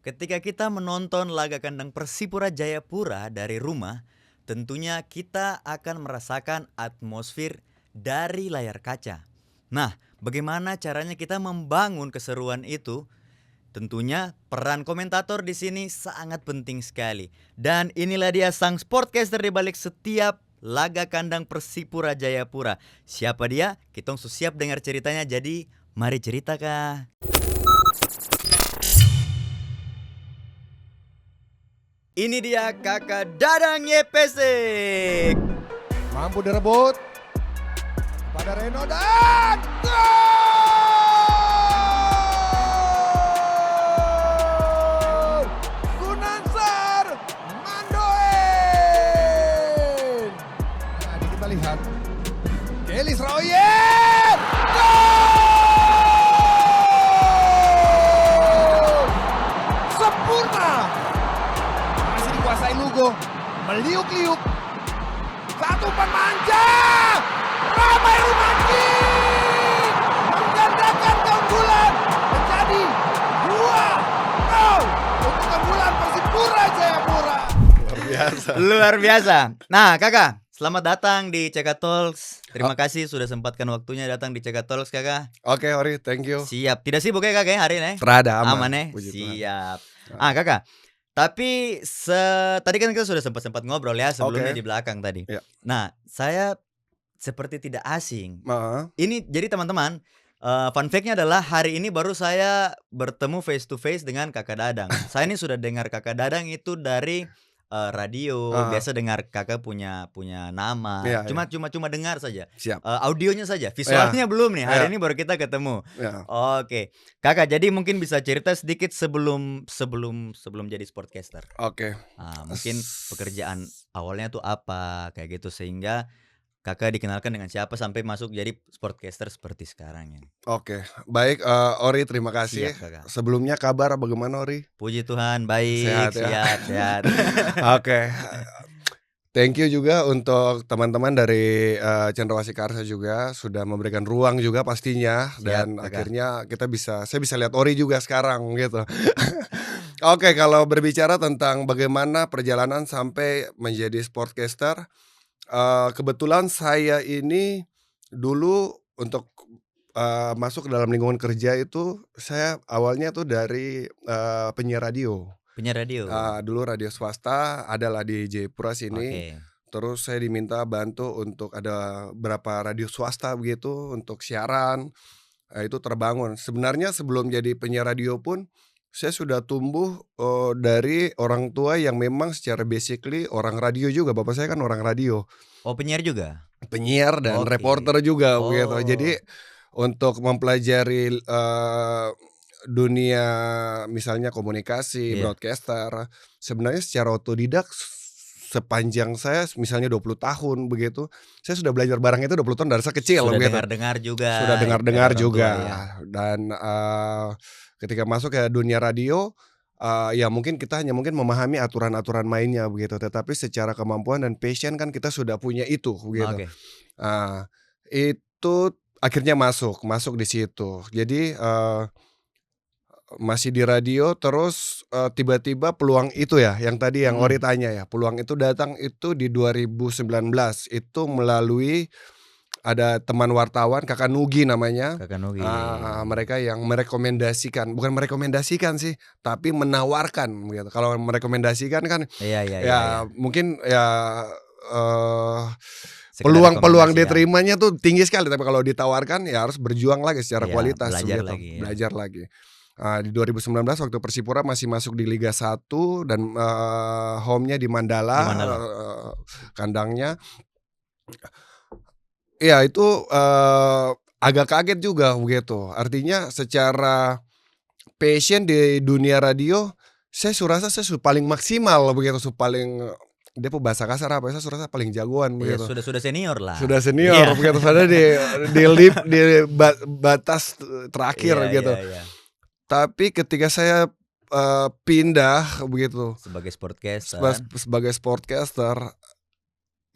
Ketika kita menonton laga kandang Persipura Jayapura dari rumah, tentunya kita akan merasakan atmosfer dari layar kaca. Nah, bagaimana caranya kita membangun keseruan itu? Tentunya peran komentator di sini sangat penting sekali. Dan inilah dia sang sportcaster di balik setiap laga kandang Persipura Jayapura. Siapa dia? Kita siap dengar ceritanya. Jadi, mari cerita kah? Ini dia kakak Dadang Yepesek. Mampu direbut pada Reno dan gol! Gunansar Mandoen. Nah, ini kita lihat Kelis Royer. Gol! Sempurna. Masih dikuasai Lugo, meliuk-liuk. Satu umpan manja, Ramai Rumaki menggandakan keunggulan menjadi 2-0 untuk keunggulan Persipura Jayapura. Luar biasa. Nah kakak, selamat datang di Ceka Talks. Terima kasih sudah sempatkan waktunya datang di Ceka Talks kakak. Oke Ori, thank you. Siap, tidak sibuk ya kakak hari ini? Serada Aman ya? puji Tuhan. Siap. Kakak, tapi tadi kan kita sudah sempat ngobrol ya sebelumnya Oke. di belakang tadi. Iya. Nah, saya seperti tidak asing. Heeh. Ini jadi teman-teman, fun fact-nya adalah hari ini baru saya bertemu face to face dengan kakak Dadang. Saya ini sudah dengar kakak Dadang itu dari radio, biasa dengar kakak punya nama. Iya, Cuma dengar saja. Siap. Audionya saja, visualnya belum nih. Hari Iya. ini baru kita ketemu. Ya. Oke, kakak. Jadi mungkin bisa cerita sedikit sebelum jadi sportcaster. Oke. Mungkin pekerjaan awalnya tuh apa kayak gitu sehingga kakak dikenalkan dengan siapa sampai masuk jadi sportcaster seperti sekarang ya. Oke. Baik Ori, terima kasih. Siap kakak. Sebelumnya kabar bagaimana Ori? Puji Tuhan baik, Sehat ya? sehat. Oke. Thank you juga untuk teman-teman dari Cendrawasih Karsa juga sudah memberikan ruang juga pastinya. Siap, Dan kakak. akhirnya saya bisa lihat Ori juga sekarang gitu. Oke, kalau berbicara tentang bagaimana perjalanan sampai menjadi sportcaster, kebetulan saya ini dulu untuk masuk ke dalam lingkungan kerja itu saya awalnya tuh dari penyiar radio. Penyiar radio. Dulu radio swasta adalah di Jayapura sini. Oke. Terus saya diminta bantu untuk ada berapa radio swasta begitu untuk siaran. Itu terbangun. Sebenarnya sebelum jadi penyiar radio pun saya sudah tumbuh dari orang tua yang memang secara basically orang radio juga. Bapak saya kan orang radio. Oh, penyiar juga? Penyiar dan Oke. reporter juga begitu. Oh. Jadi untuk mempelajari dunia misalnya komunikasi, Iya. broadcaster, sebenarnya secara otodidak sepanjang saya misalnya 20 tahun begitu, saya sudah belajar barang itu 20 tahun dari saya kecil Sudah begitu. dengar-dengar juga. Sudah dari dengar-dengar orang tua, juga. ya. Dan ketika masuk ke dunia radio, ya mungkin kita hanya mungkin memahami aturan-aturan mainnya begitu, tetapi secara kemampuan dan passion kan kita sudah punya itu begitu. Oke. Itu akhirnya masuk di situ. Jadi masih di radio terus tiba-tiba peluang itu ya yang tadi yang Ori tanya ya, peluang itu datang itu di 2019 itu melalui ada teman wartawan Kakak Nugi namanya. Kakak Nugi. Mereka yang bukan merekomendasikan sih, tapi menawarkan gitu. Kalau merekomendasikan kan Iya. mungkin ya Sekedar peluang rekomendasi, ya. diterimanya tuh tinggi sekali, tapi kalau ditawarkan ya harus berjuang lagi secara Iya, kualitas belajar gitu. lagi, ya. Belajar lagi. Di 2019 waktu Persipura masih masuk di Liga 1 dan home-nya di Mandala. Kandangnya. Ya itu agak kaget juga begitu. Artinya secara passion di dunia radio saya rasa saya paling maksimal begitu, paling dia bahasa kasar apa, saya rasa paling jagoan Iya, begitu. sudah senior lah. Sudah senior Iya. begitu, sudah di batas terakhir Iya, gitu. iya. Tapi ketika saya pindah begitu Sebagai sportcaster. sebagai sportcaster,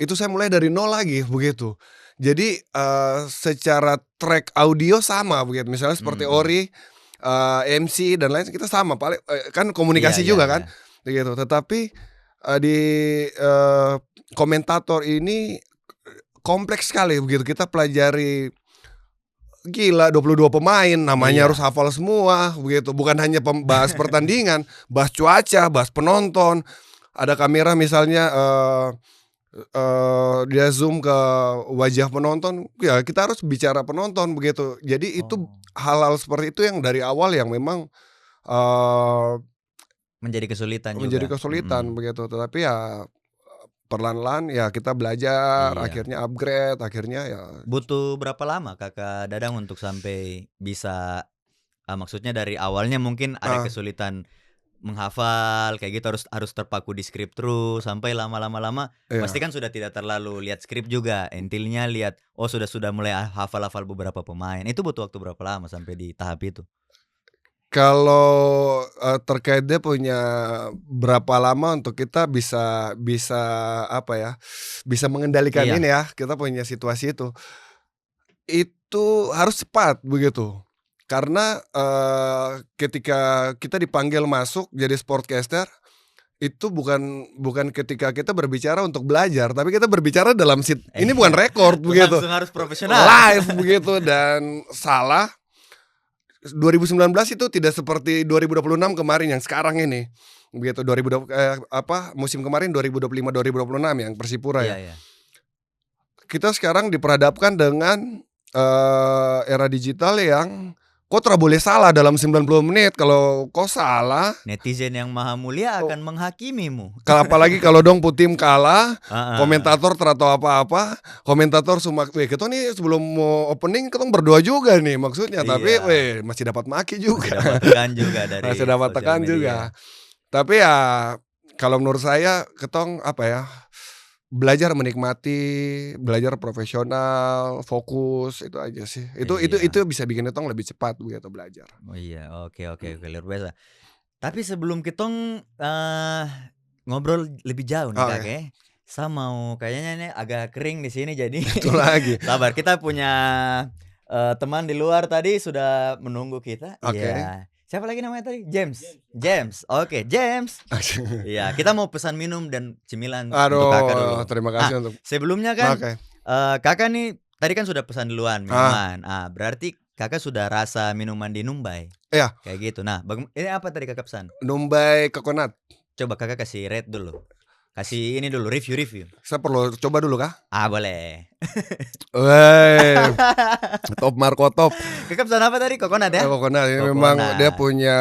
itu saya mulai dari nol lagi begitu. Jadi secara track audio sama begitu. Misalnya seperti Ori MC dan lain kita sama paling kan Iya komunikasi iya juga iya. kan, gitu. Tetapi, di, komentator ini kompleks sekali begitu, kita pelajari gila 22 pemain, namanya harus Iya. hafal semua begitu, bukan hanya bahas pertandingan, bahas cuaca, bahas penonton, ada kamera misalnya, dia zoom ke wajah penonton, ya kita harus bicara penonton begitu. Jadi itu Oh. hal-hal seperti itu yang dari awal yang memang, eee, Menjadi kesulitan menjadi juga. kesulitan Mhm. begitu. Tetapi ya perlahan-lahan ya kita belajar, Iya. akhirnya upgrade, akhirnya ya Butuh berapa lama Kakak Dadang untuk sampai bisa, maksudnya dari awalnya mungkin ada ah, kesulitan menghafal kayak gitu harus harus terpaku di skrip terus sampai lama-lama pasti iya. kan sudah tidak terlalu lihat skrip juga, intinya lihat, oh sudah mulai hafal-hafal beberapa pemain. Itu butuh waktu berapa lama sampai di tahap itu? Kalau, terkait dia punya berapa lama untuk kita bisa bisa apa ya, bisa mengendalikan Iya. ini ya, kita punya situasi itu harus cepat begitu. Karena, ketika kita dipanggil masuk jadi sportcaster, itu bukan bukan ketika kita berbicara untuk belajar, tapi kita berbicara dalam ini bukan Iya, rekord begitu, langsung harus profesional. live begitu dan salah 2019 itu tidak seperti 2026 kemarin yang sekarang ini, begitu. Musim kemarin 2025, 2026 yang Persipura Iya ya. iya. Kita sekarang diperhadapkan dengan, era digital yang kau tidak boleh salah dalam 90 menit, kalau kau salah, Netizen yang maha mulia oh akan menghakimimu. apalagi kalau dong pu tim kalah, Heeh, komentator tidak tahu apa-apa, komentator cuma, "Weh kita nih sebelum mau opening kita berdoa juga nih," maksudnya, tapi iya, weh masih dapat maki masih juga. dapat tekan juga Masih dari dapat sosial tekan media. juga. Tapi ya kalau menurut saya ketong apa ya, belajar menikmati, belajar profesional, fokus, itu aja sih. Itu Iya. bisa bikin ketong lebih cepat begitu belajar. Oh iya, oke oke Mhm. oke, luar biasa. Tapi sebelum kitong, ngobrol lebih jauh nih Kak, Oke, ya, saya mau kayaknya ini agak kering di sini jadi itu lagi. sabar, kita punya, teman di luar tadi sudah menunggu kita. Oke. Iya, siapa lagi namanya tadi? James? James, oke James. Iya, kita mau pesan minum dan cemilan untuk Kakak Aduh, dulu. terima Ah, kasih untuk sebelumnya kan, oke. Kakak nih tadi kan sudah pesan duluan Ah, minuman. Ah, berarti Kakak sudah rasa minuman di Numbai, iya, kayak gitu. Nah, ini apa tadi Kakak pesan? Numbai Coconut. Coba Kakak kasih rate dulu. Kasih ini dulu, review-review. Saya perlu coba dulu kah? Ah, boleh. Weh, top Marco top. Kakak pesan apa tadi? Coconut ya? Coconut ini memang dia Coconut. punya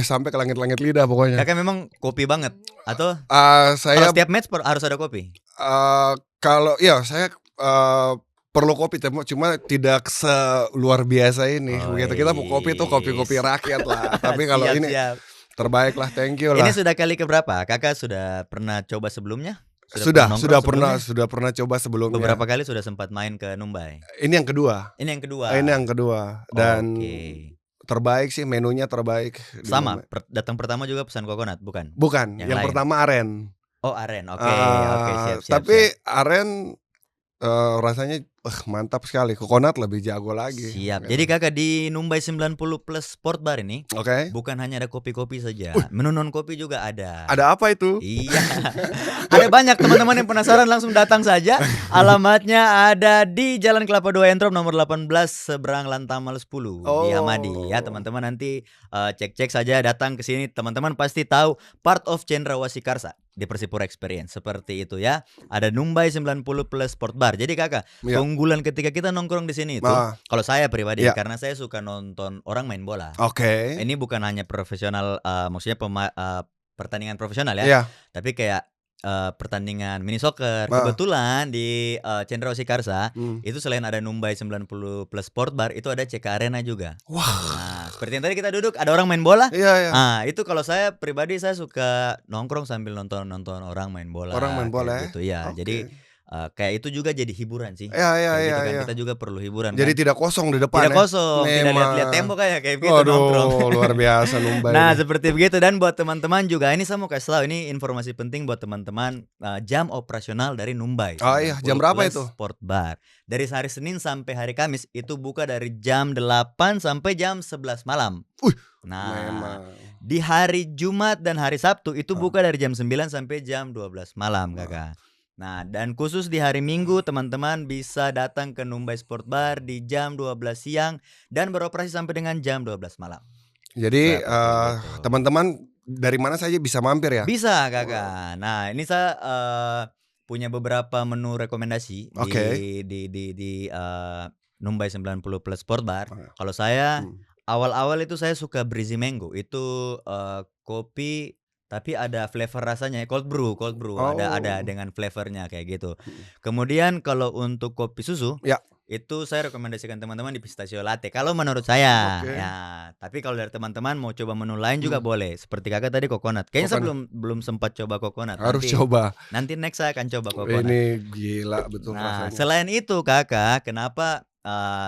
sampai ke langit-langit lidah pokoknya. Kakak memang kopi banget? Atau kalau Saya setiap match harus ada kopi? Kalau iya saya, perlu kopi cuma tidak seluar biasa ini, begitu. Kita mau kopi itu kopi-kopi Weis. rakyat lah, tapi kalau Siap ini siap. terbaik lah, thank you Ini lah. sudah kali ke berapa? Kakak sudah pernah coba sebelumnya? Sudah pernah nongkrong sebelumnya? Sudah pernah coba sebelumnya. Beberapa kali sudah sempat main ke Numbai? Ini yang kedua Ini yang kedua? ini yang kedua dan Oke. terbaik sih, menunya terbaik di Sama, Numai. datang pertama juga pesan coconut, bukan? Bukan, Yang yang lain? pertama aren, Oh, aren, oke oke, siap siap siap. tapi aren, rasanya, mantap sekali, coconut lebih jago lagi, Siap. gitu. Jadi Kakak di Numbai 90 Plus Sport Bar ini, Oke, bukan hanya ada kopi-kopi saja, menu non kopi juga ada. ada apa itu? Iya. Ada banyak teman-teman yang penasaran langsung datang saja. Alamatnya ada di Jalan Kelapa 2 Entrom nomor 18 seberang Lantamal 10 di Hamadi ya Oh, teman-teman nanti cek-cek saja datang ke sini teman-teman pasti tahu part of Cendrawasih Karsa di Persipura Experience seperti itu ya. Ada Numbai 90 Plus Sport Bar. Jadi Kakak, iya, keunggulan ketika kita nongkrong di sini itu ah, kalau saya pribadi iya, karena saya suka nonton orang main bola. oke, Ini bukan hanya profesional maksudnya pertandingan profesional ya, iya, tapi kayak, pertandingan mini soccer. heeh, Kebetulan di, Cendrawasih Karsa, mmm. itu selain ada Numbai 90 Plus Sport Bar, itu ada CK Arena juga. Wah, Nah, seperti yang tadi kita duduk, ada orang main bola, iya iya, itu kalau saya pribadi saya suka nongkrong sambil nonton orang main orang bola, main kayak bola ya? gitu. Ya, jadi, Oke, kayak itu juga jadi hiburan sih, Ya ya kayak ya gitu kan, ya. kita juga perlu hiburan Jadi kan. tidak kosong di depan Tidak ya? kosong, tidak lihat-lihat Memang. tembok kayak begitu nongkrong. Waduh, luar biasa Numbai Nah, ini. seperti begitu dan buat teman-teman juga ini saya mau kasih tahu ini informasi penting buat teman-teman, jam operasional dari Numbai Oh iya, 90 jam berapa Plus itu? Sport Bar. Dari hari Senin sampai hari Kamis itu buka dari jam 8 sampai jam 11 malam. Wih, Nah, memang. di hari Jumat dan hari Sabtu itu Heeh. buka dari jam 9 sampai jam 12 malam, Kakak. Nah, dan khusus di hari Minggu teman-teman bisa datang ke Numbai Sport Bar di jam 12 siang dan beroperasi sampai dengan jam 12 malam. Jadi, Seperti itu. teman-teman dari mana saja bisa mampir ya? Bisa, Wow. Kakak. Nah, ini saya, punya beberapa menu rekomendasi Oke. Numbai 90 Plus Sport Bar. Heeh. Kalau saya, Hmm. awal-awal itu saya suka Breezy Mango, itu, kopi tapi ada flavor rasanya, cold brew, ada Oh. dengan flavornya kayak gitu. Mhm. Kemudian kalau untuk kopi susu, Ya. itu saya rekomendasikan teman-teman di pistachio latte, kalau menurut saya, Oke. ya. Tapi kalau dari teman-teman mau coba menu lain juga Hmm. boleh, seperti Kakak tadi coconut. Kayaknya saya Coconut. belum sempat coba coconut, Harus nanti coba. next saya akan coba coconut. Ini gila betul Nah, rasanya. selain itu Kakak, kenapa,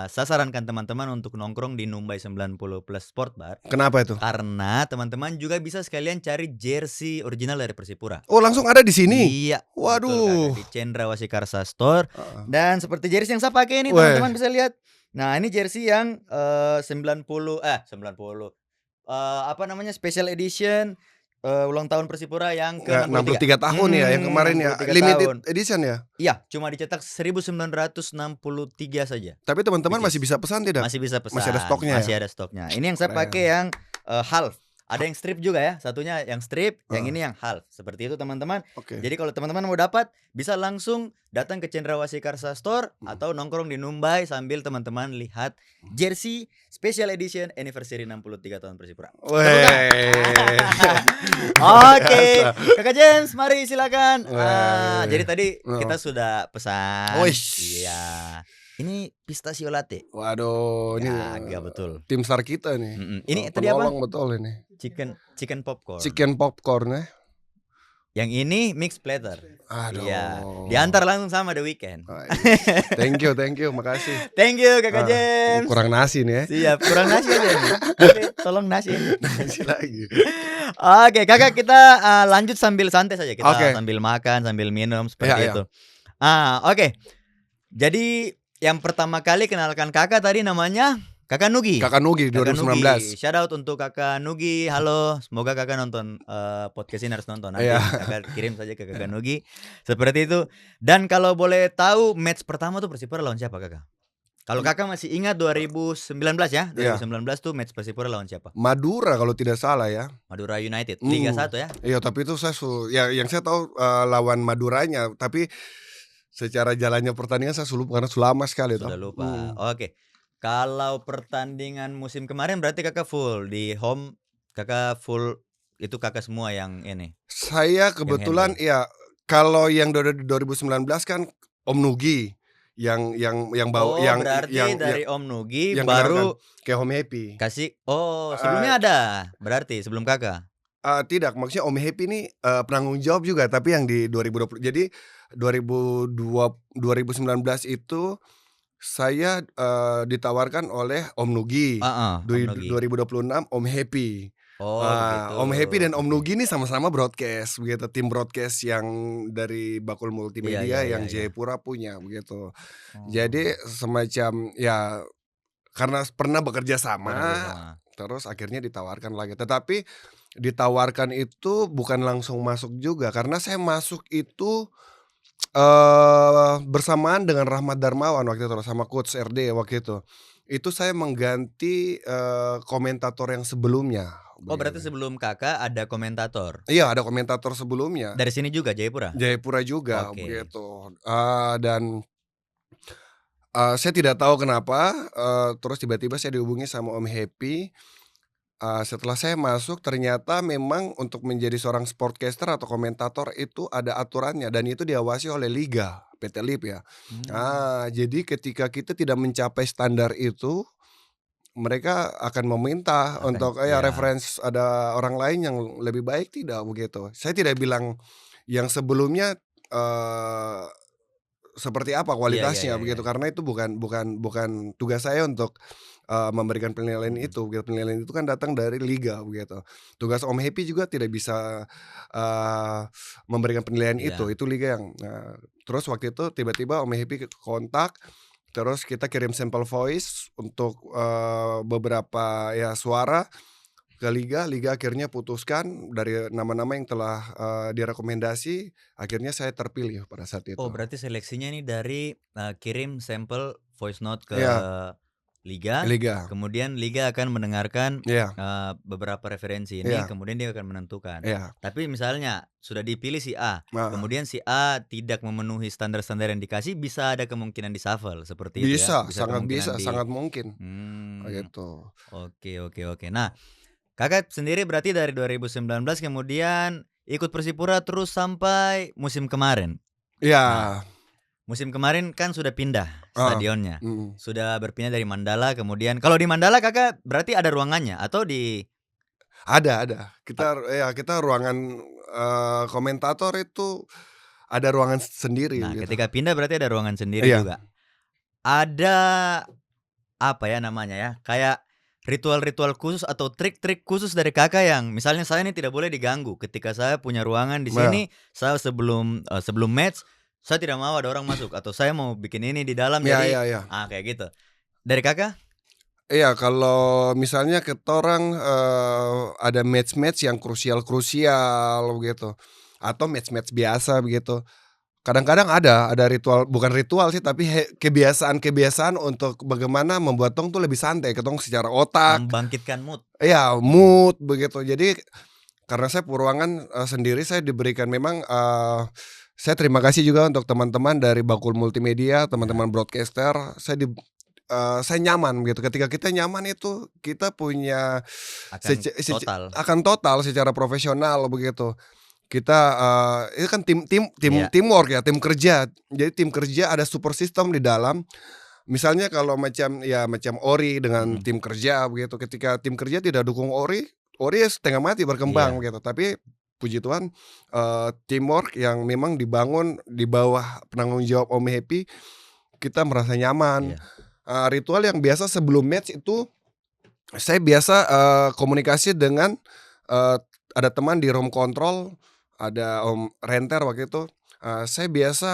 saya sarankan teman-teman untuk nongkrong di Numbai 90 Plus Sport Bar, Kenapa itu? karena teman-teman juga bisa sekalian cari jersey original dari Persipura. Oh, langsung ada di sini? Iya, betul Kakak, Waduh. di Cendrawasih Store. Heeh. Dan seperti jersey yang saya pakai ini Weh. teman-teman bisa lihat. Nah, ini jersey yang, 90, apa namanya, special edition, ulang tahun Persipura yang Ya, ke-63. 63 tahun ya yang kemarin ya? 63 Limited tahun. edition ya? Iya, cuma dicetak 1963 saja. Tapi teman-teman Which masih is bisa pesan tidak? masih bisa pesan, Masih ada stoknya masih ya? ada stoknya. Ini yang saya pakai Keren. yang, half. Ada yang strip juga ya, satunya yang strip, yang Heeh. ini yang half. Seperti itu teman-teman. Oke. Jadi kalau teman-teman mau dapat, bisa langsung datang ke Cendrawasih Store atau nongkrong di Numbai sambil teman-teman lihat jersey special edition anniversary 63 tahun Persipura. Tepuk tangan. Oke, Biasa. Kakak James, mari silakan. Wah, Jadi tadi heeh. kita sudah pesan. Wish. Iya. Ini pistachio latte. Waduh, ini Gaga betul. tim STAR kita nih. Ini tadi apa? Penolong betul ini. Chicken popcorn. Chicken popcorn ya. Yang ini mixed platter. Aduh. Iya. Diantar langsung sama The Weeknd. Thank you, makasih. Thank you Kakak James. Kurang nasi nih ya. Siap, kurang nasi aja nih. Tapi tolong nasi. Nasi lagi. Oke, Kakak kita lanjut sambil santai saja. Kita Oke. sambil makan, sambil minum Iya, seperti iya. itu. Oke. Jadi yang pertama kali kenalkan Kakak tadi namanya Kakak Nugi. Kakak Nugi Kakak 2019. Nugi. Shout out untuk Kakak Nugi. Halo, semoga Kakak nonton podcast ini, harus nonton nanti. Iya. Kakak kirim saja ke Kakak Nugi. Seperti itu. Dan kalau boleh tahu match pertama tuh Persipura lawan siapa Kakak? Kalau Kakak masih ingat 2019 ya? 2019 tuh match Persipura lawan siapa? Madura kalau tidak salah ya. Madura United, Liga 1 ya. Iya, tapi itu ya yang saya tahu lawan Maduranya, tapi secara jalannya pertandingan saya lupa karena sudah lama sekali Sudah toh. lupa. Oke. Kalau pertandingan musim kemarin berarti Kakak full di home, Kakak full itu Kakak semua yang ini. Saya kebetulan ya kalau yang 2019 kan Om Nugi yang bawa yang berarti yang dari Om Nugi yang baru kenalkan ke Home Happy. kasih sebelumnya ada berarti sebelum Kakak. Tidak, maksudnya Om Happy ini penanggung jawab juga tapi yang di 2020. Jadi 2019 itu saya ditawarkan oleh Om Nugi. Om Nugi. 2026 Om Happy. Begitu. Om Happy dan Om Nugi ini sama-sama broadcast begitu, tim broadcast yang dari Bakul Multimedia yang Jayapura punya begitu. Jadi semacam ya karena pernah bekerja sama. Terus akhirnya ditawarkan lagi. Tetapi ditawarkan itu bukan langsung masuk juga karena saya masuk itu bersamaan dengan Rahmat Darmawan waktu itu sama Coach RD waktu itu. Itu saya mengganti komentator yang sebelumnya. Berarti sebelum Kakak ada komentator. Iya, ada komentator sebelumnya. Dari sini juga Jayapura? Jayapura juga begitu. Dan saya tidak tahu kenapa terus tiba-tiba saya dihubungi sama Om Happy. Setelah saya masuk ternyata memang untuk menjadi seorang sportcaster atau komentator itu ada aturannya dan itu diawasi oleh Liga, PT LIP ya. Jadi ketika kita tidak mencapai standar itu, mereka akan meminta untuk reference ada orang lain yang lebih baik tidak begitu. Saya tidak bilang yang sebelumnya seperti apa Iya iya kualitasnya iya iya. begitu, karena itu bukan tugas saya untuk, memberikan penilaian Mhm. itu gitu. Penilaian itu kan datang dari liga begitu. Tugas Om Happy juga tidak bisa, eee, memberikan penilaian Iya. itu liga yang terus waktu itu tiba-tiba Om Happy kontak, terus kita kirim sampel voice untuk, beberapa ya suara ke liga, liga akhirnya putuskan dari nama-nama yang telah, direkomendasi, akhirnya saya terpilih pada saat Oh, itu. berarti seleksinya ini dari, kirim sampel voice note ke Iya, liga, liga. kemudian liga akan mendengarkan, Iya beberapa referensi ini, iya kemudian dia akan menentukan. iya. Tapi misalnya sudah dipilih si A, Nah, kemudian si A tidak memenuhi standar-standar yang dikasih, bisa ada kemungkinan di-shuffle, seperti itu ya? bisa, Bisa kemungkinan sangat mungkin, mmm, gitu. oke oke oke. Nah, Kakak sendiri berarti dari 2019 kemudian ikut Persipura terus sampai musim kemarin? Nah, Iya, musim kemarin kan sudah pindah heeh, stadionnya, mhm. sudah berpindah dari Mandala kemudian kalau di Mandala Kakak berarti ada ruangannya atau di Ada, a kita ruangan, komentator itu ada ruangan sendiri nah gitu. ketika pindah berarti ada ruangan sendiri Iya, juga. Ada, apa ya namanya ya, kayak ritual-ritual khusus atau trik-trik khusus dari Kakak yang misalnya saya ini tidak boleh diganggu ketika saya punya ruangan di nah, sini, saya sebelum match, saya tidak mau ada orang masuk atau saya mau bikin ini di dalam iya jadi iya iya. kayak gitu. Dari Kakak? Iya, kalau misalnya ketorang, ada match-match yang krusial-krusial begitu, atau match-match biasa begitu. Kadang-kadang ada ritual bukan ritual sih, tapi kebiasaan-kebiasaan untuk bagaimana membuat tong tuh lebih santai, ketong secara otak, Membangkitkan mood? iya, Mhm, mood begitu. Jadi karena saya peruangan, sendiri saya diberikan memang, saya terima kasih juga untuk teman-teman dari Bakul Multimedia, ya, teman-teman broadcaster, saya nyaman gitu. Ketika kita nyaman itu kita punya akan total. akan total secara profesional begitu. Kita, itu kan Iya, teamwork ya, tim kerja. Jadi tim kerja ada support system di dalam. Misalnya kalau macam Ori dengan mhm, tim kerja begitu, ketika tim kerja tidak dukung Ori, Ori ya setengah mati berkembang iya gitu. Tapi puji Tuhan, teamwork yang memang dibangun di bawah penanggung jawab Om Happy, kita merasa nyaman. iya. Ritual yang biasa sebelum match itu saya biasa, komunikasi dengan, eee, ada teman di room control, ada Om Renter waktu itu, saya biasa,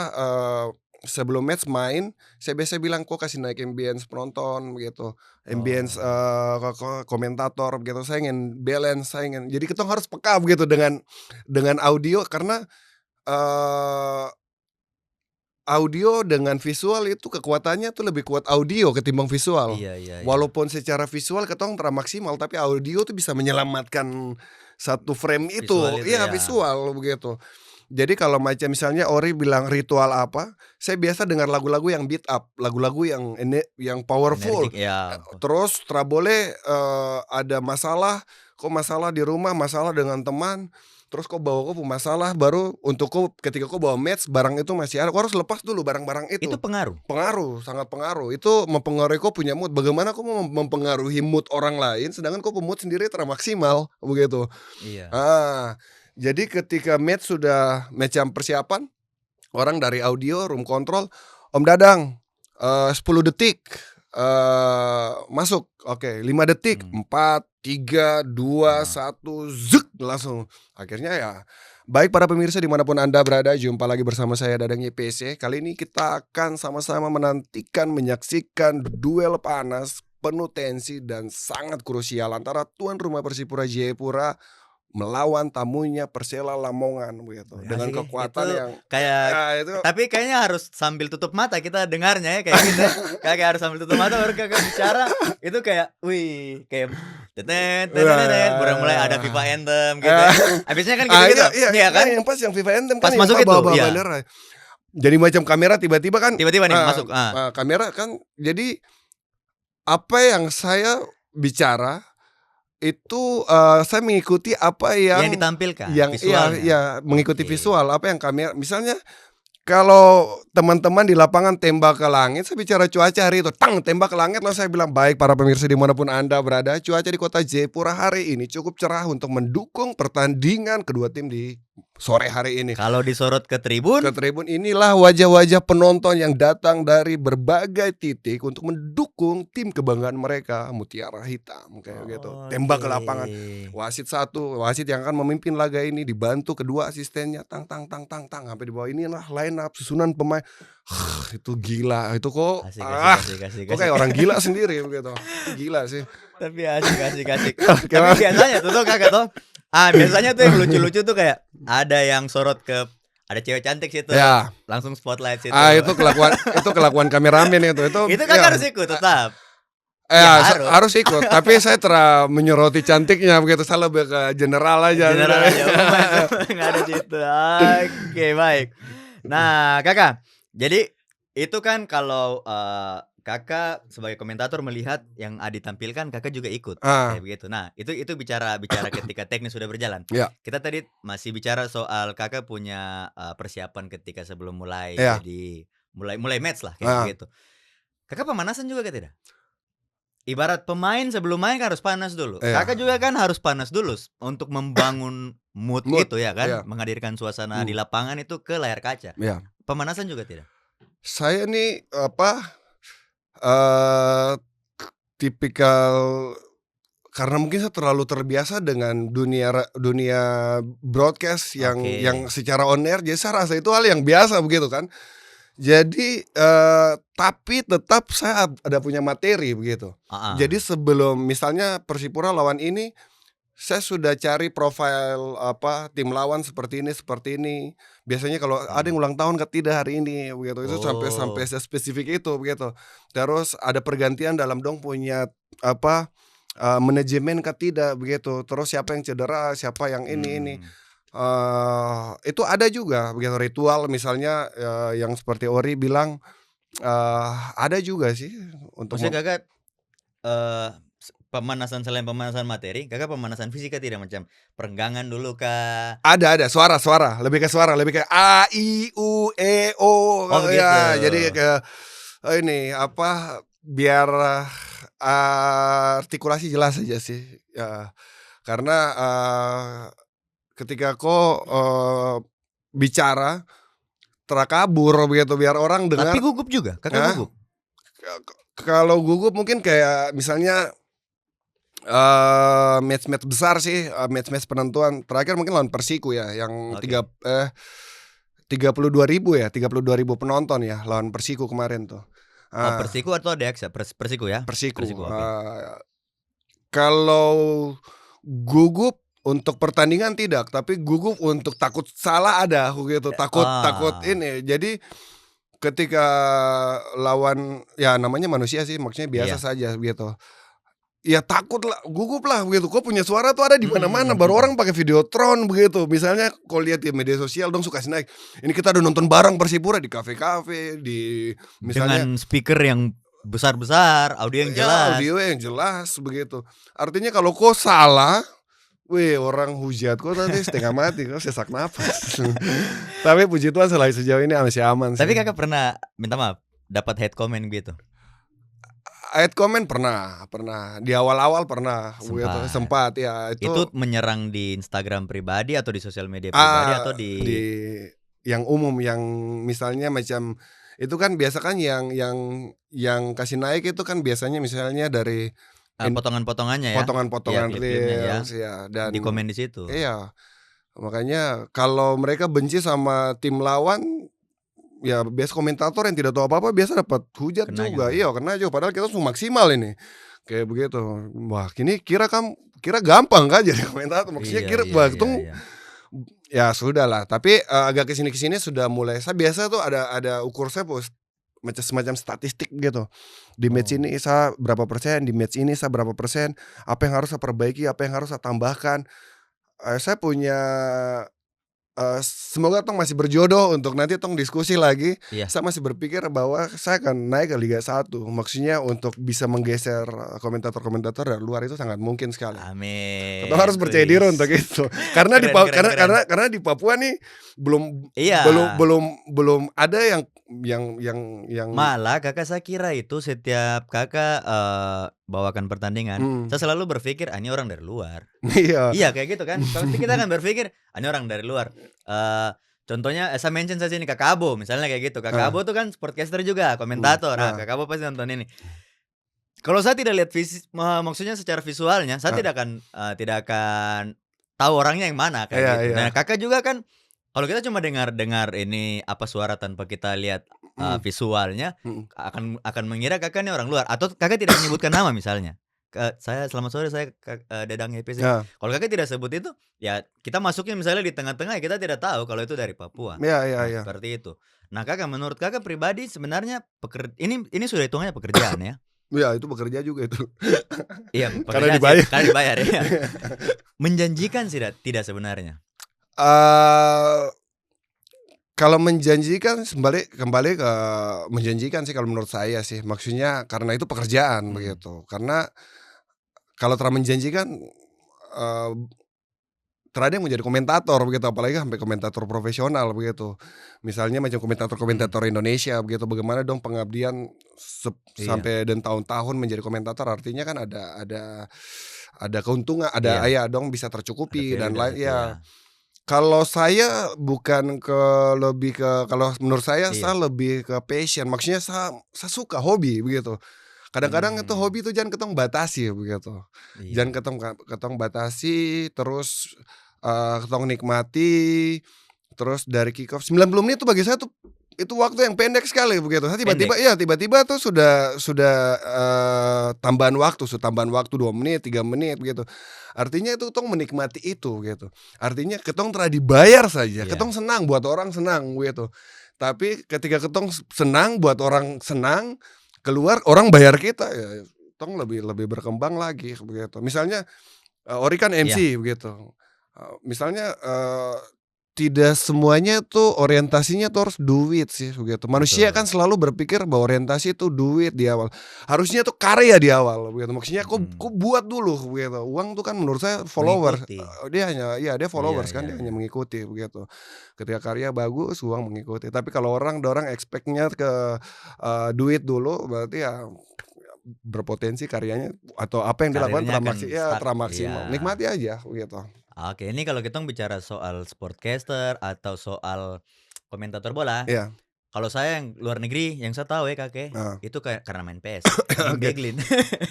sebelum match main, saya biasa bilang, "Kok kasih naik ambience penonton," begitu, ambience, Oh, komentator begitu, saya ingin balance, saya ingin jadi kita harus peka begitu dengan audio karena, eee audio dengan visual itu kekuatannya tuh lebih kuat audio ketimbang visual. iya iya iya. Walaupun secara visual ketong tra maksimal, tapi audio tuh bisa menyelamatkan satu frame Visual itu. itu Iya ya, visual begitu. Jadi kalau macam misalnya Ori bilang ritual apa, saya biasa dengar lagu-lagu yang beat up, lagu-lagu yang powerful. energik ya. Terus tra boleh, ada masalah, kok masalah di rumah, masalah dengan teman, terus kok bawa kok masalah baru untuk kok ketika kok bawa match barang itu masih ada, kok harus lepas dulu barang-barang Itu itu. pengaruh? Pengaruh, sangat pengaruh. Itu mempengaruhi kok punya mood. Bagaimana kok mau mempengaruhi mood orang lain sedangkan kok mood sendiri maksimal, begitu. Iya. Ah, jadi ketika match jam persiapan, orang dari audio, room control, "Om Dadang, 10 detik, masuk." Oke, 5 detik, Mmm, 4, 3, dua, heeh. satu, zek, langsung. Akhirnya ya baik para pemirsa dimanapun Anda berada, jumpa lagi bersama saya Dadang YPC. Kali ini kita akan sama-sama menantikan, menyaksikan duel panas, penuh tensi, dan sangat krusial antara tuan rumah Persipura Jayapura melawan tamunya Persela Lamongan begitu, Wih, dengan asik ya, itu kekuatan yang kayak itu tapi kayaknya harus sambil tutup mata kita dengarnya ya kayak gitu ya. Kayak harus sambil tutup mata baru Kakak bicara, itu kayak wih, kayak baru mulai ada FIFA wah, anthem gitu ya. eee, Habisnya kan gitu-gitu, iya iya, iya kan? yang pas yang FIFA Anthem kan Pas yang masuk itu, bawa-bawa iya, bendera. Jadi macam kamera tiba-tiba kan, tiba-tiba nih eee masuk, kamera kan jadi apa yang saya bicara itu, saya mengikuti apa yang yang ditampilkan iya visualnya. iya, mengikuti Oke. visual apa yang misalnya kalau teman-teman di lapangan tembak ke langit, saya bicara cuaca hari itu, tang, tembak ke langit, lalu saya bilang, "Baik para pemirsa dimanapun Anda berada, cuaca di kota Jayapura hari ini cukup cerah untuk mendukung pertandingan kedua tim di sore hari ini. Kalau disorot ke tribun, Ke tribun inilah wajah-wajah penonton yang datang dari berbagai titik untuk mendukung tim kebanggaan mereka, Mutiara Hitam kayak gitu. Tembak ke lapangan. oke. Wasit satu, wasit yang akan memimpin laga ini dibantu kedua asistennya tang tang tang tang tang sampai di bawah inilah line up susunan pemain. Itu gila, itu kok Asik asik asik kok asik. kayak orang gila sendiri begitu. Gila sih. Tapi asik asik asik. Tapi Kayak- biasanya tuh Kakak tuh, biasanya tuh yang lucu-lucu tuh kayak ada yang sorot ke ada cewek cantik situ, Ya, langsung spotlight situ. itu kelakuan kameramen itu. Itu Kakak ya. harus ikut tetap. Ya, Ya, harus. harus ikut. Tapi saya menyoroti cantiknya begitu. Saya lebih ke general aja. General aja nggak ada situ. Oke, baik. Nah, Kakak, jadi itu kan kalau Kakak sebagai komentator melihat yang Adi tampilkan, Kakak juga ikut Ah, kayak begitu. Nah, itu bicara ketika teknis sudah berjalan. ya, Kita tadi masih bicara soal Kakak punya persiapan ketika sebelum mulai ya. jadi mulai match lah kayak Ah. begitu. Kakak pemanasan juga kan tidak? Ibarat pemain sebelum main kan harus panas dulu. Iya. Kakak juga kan harus panas dulu untuk membangun mood Mood, itu ya kan, iya. menghadirkan suasana di Hmm. lapangan itu ke layar kaca. Ya. Pemanasan juga tidak? Saya nih eh tipikal karena mungkin saya terlalu terbiasa dengan dunia broadcast yang Oke. secara on air, jadi saya rasa itu hal yang biasa begitu kan. Jadi tapi tetap saya ada punya materi begitu. Ah, Jadi sebelum misalnya Persipura lawan ini, saya sudah cari profil tim lawan seperti ini. Biasanya kalau ada yang ulang tahun tidak hari ini begitu. Itu sampai Oh. spesifik itu begitu. Terus ada pergantian dalam dong punya manajemen tidak begitu. Terus siapa yang cedera, siapa yang ini. Itu ada juga begitu ritual misalnya yang seperti Ori bilang ada juga sih untuk Maksudnya Kakak pemanasan selain pemanasan materi, Kakak pemanasan fisika tidak macam perenggangan dulu kah? ada suara lebih ke a i u e o Oh, ya begitu. jadi ke ini biar artikulasi jelas aja sih ya karena ketika kau bicara terakabur begitu biar orang dengar. Tapi gugup juga, Kakak Hah? gugup. Kalau gugup mungkin kayak misalnya match-match besar sih, match-match penentuan terakhir mungkin lawan Persiku ya yang Oke. 32.000 penonton ya lawan Persiku kemarin tuh. Oh, Persiku atau Deaksa? Persiku ya? Persiku. Oke. Kalau gugup untuk pertandingan tidak, tapi gugup untuk takut salah ada gitu, takut ini. Jadi ketika lawan ya namanya manusia sih, maksudnya biasa saja gitu. Ya takut lah, gugup lah begitu. Kok punya suara tuh ada di mana-mana. Baru orang pakai Videotron begitu. Misalnya kau lihat di media sosial dong suka naik. Ini kita udah nonton bareng Persipura di kafe-kafe, di misalnya dengan speaker yang besar-besar, audio yang ya, jelas. audio yang jelas begitu. Artinya kalau kau salah, orang hujat kau nanti setengah mati, kau sesak napas. Tapi puji Tuhan sejauh ini masih aman sih. Tapi Kakak pernah minta maaf dapat hate comment gitu? Hate comment pernah di awal-awal pernah sempat ya Itu menyerang di Instagram pribadi atau di sosial media pribadi atau di yang umum yang misalnya macam itu kan biasa kan yang kasih naik itu kan biasanya misalnya dari potongan-potongannya ya. potongan-potongan reels ya dan di komen di situ. Iya. Makanya kalau mereka benci sama tim lawan ya biasa komentator yang tidak tahu apa-apa biasa dapat hujat juga. Iya, kena juga padahal kita semua maksimal ini. Kayak begitu. Wah, kira gampang kan jadi komentator. Maksudnya ya sudahlah. Tapi agak kesini sudah mulai. Saya biasa tuh ada ukur saya macam semacam statistik gitu. Di match ini saya berapa persen, di match ini saya berapa persen, apa yang harus saya perbaiki, apa yang harus saya tambahkan. Saya punya semoga tong masih berjodoh untuk nanti tong diskusi lagi. Saya masih berpikir bahwa saya akan naik ke Liga 1. Maksudnya untuk bisa menggeser komentator-komentator dari luar itu sangat mungkin sekali. Amin. Kita harus percaya diri untuk itu. Karena karena di Papua nih belum ada yang malah Kakak saya kira itu setiap Kakak bawakan pertandingan, Mhm. saya selalu berpikir, "Ah, ini orang dari luar." Iya. Iya kayak gitu kan, pasti kita akan berpikir, "Ah, ini orang dari luar." Contohnya, saya mention saja nih Kakak Abo, misalnya kayak gitu. Kakak Heeh. Abo tuh kan sportcaster juga, komentator. Nah, Heeh. Kakak Abo pasti nonton ini. Kalau saya tidak lihat maksudnya secara visualnya, saya Heeh. tidak akan tahu orangnya yang mana, Iya kayak gitu. iya. Nah, Kakak juga kan, kalau kita cuma dengar-dengar ini, apa, suara tanpa kita lihat, Mhm. visualnya, Mhm. akan mengira Kakak ini orang luar, atau Kakak tidak menyebutkan nama misalnya. "Saya selamat sore, saya Dedang Happy sih." Nah. Kalau Kakak tidak sebut itu, ya kita masuknya misalnya di tengah-tengah, ya kita tidak tahu kalau itu dari Papua. Iya iya Nah, iya. seperti itu. Nah, Kakak, menurut Kakak pribadi sebenarnya ini sudah hitungannya pekerjaan ya? Iya, itu bekerja juga itu. Iya, Karena pekerjaan sih, dibayar. karena dibayar ya. Menjanjikan tidak sebenarnya? Eee, Kalau menjanjikan kembali ke menjanjikan sih kalau menurut saya sih. Maksudnya karena itu pekerjaan Mhm, begitu. Karena kalau terlalu menjanjikan, eee, terkadang menjadi komentator begitu, apalagi sampai komentator profesional begitu. Misalnya macam mhm, komentator-komentator Indonesia begitu, bagaimana dong pengabdian iya, sampai dan tahun-tahun menjadi komentator, artinya kan ada keuntungan, ada iya, ya dong bisa ada tercukupi value dan dari lain situ ya. ya. Kalau saya bukan ke lebih ke kalau menurut saya Iya, lebih ke passion, maksudnya saya suka hobi begitu. Kadang-kadang itu mmm, hobi itu jangan ketong batasi begitu. Jangan iya, ketong batasi terus, ketong nikmati, terus dari kick off 90 menit tuh bagi saya tuh itu waktu yang pendek sekali begitu. Saya tiba-tiba pendek, iya tiba-tiba tuh sudah, tambahan waktu 2 menit, 3 menit begitu. Artinya itu ketong menikmati itu gitu. Artinya ketong telah dibayar saja, ketong iya, senang, buat orang senang gitu. Tapi ketika ketong senang, buat orang senang, keluar orang bayar kita, ya tong lebih lebih berkembang lagi begitu. Misalnya, Ori kan iya, MC begitu, misalnya, tidak semuanya tuh orientasinya tuh harus duit sih begitu. Manusia kan betul, selalu berpikir bahwa orientasi itu duit di awal. Harusnya tuh karya di awal begitu. Maksudnya kau mhm, buat dulu begitu. Uang tuh kan menurut saya followers, mengikuti, dia hanya ya dia iya followers kan, iya dia iya, hanya mengikuti begitu. Ketika karya bagus, uang mengikuti. Tapi kalau dorang expect-nya ke, duit dulu, berarti ya berpotensi karyanya atau apa yang dilakukan karirnya akan stuck, terah iya. maksimal. Nikmati aja begitu. Oke, ini kalau kita bicara soal sportcaster atau soal komentator bola, Iya, kalau saya yang luar negeri, yang saya tahu ya Kakek, heeh. itu kayak karena main PS, Jim Oke, Beglin.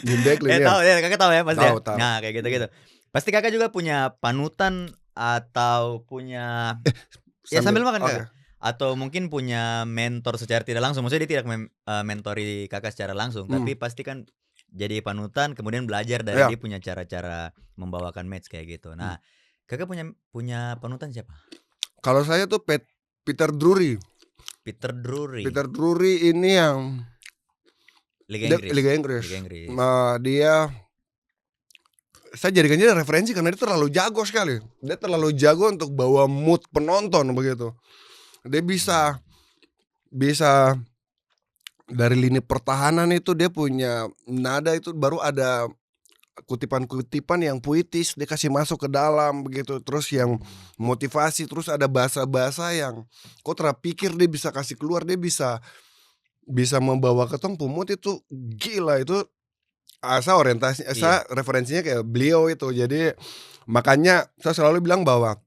Jim Beglin ya, Tahu ya, Kakak tahu ya pasti ya? tahu tahu. Nah, kayak Mhm. gitu-gitu. Pasti Kakak juga punya panutan atau punya ya Sambil sambil makan oke, Kakak, atau mungkin punya mentor secara tidak langsung, maksudnya dia tidak mentori Kakak secara langsung, mhm, tapi pasti kan jadi panutan, kemudian belajar dari iya, dia punya cara-cara membawakan match kayak gitu. mmm. Nah, Kakak punya punya panutan siapa? Kalau saya tuh Peter Drury. Peter Drury, Peter Drury ini yang Liga dia Inggris Liga Inggris. Liga Inggris. Nah, saya jadikan dia referensi karena dia terlalu jago sekali. Dia terlalu jago untuk bawa mood penonton begitu. Dia bisa Mmm, bisa dari lini pertahanan itu dia punya nada itu baru ada kutipan-kutipan yang puitis dia kasih masuk ke dalam begitu, terus yang mmm, motivasi, terus ada bahasa-bahasa yang kok terpikir dia bisa kasih keluar, dia bisa bisa membawa ketong pu mood itu gila itu, saya iya, referensinya kayak beliau itu. Jadi makanya saya selalu bilang bahwa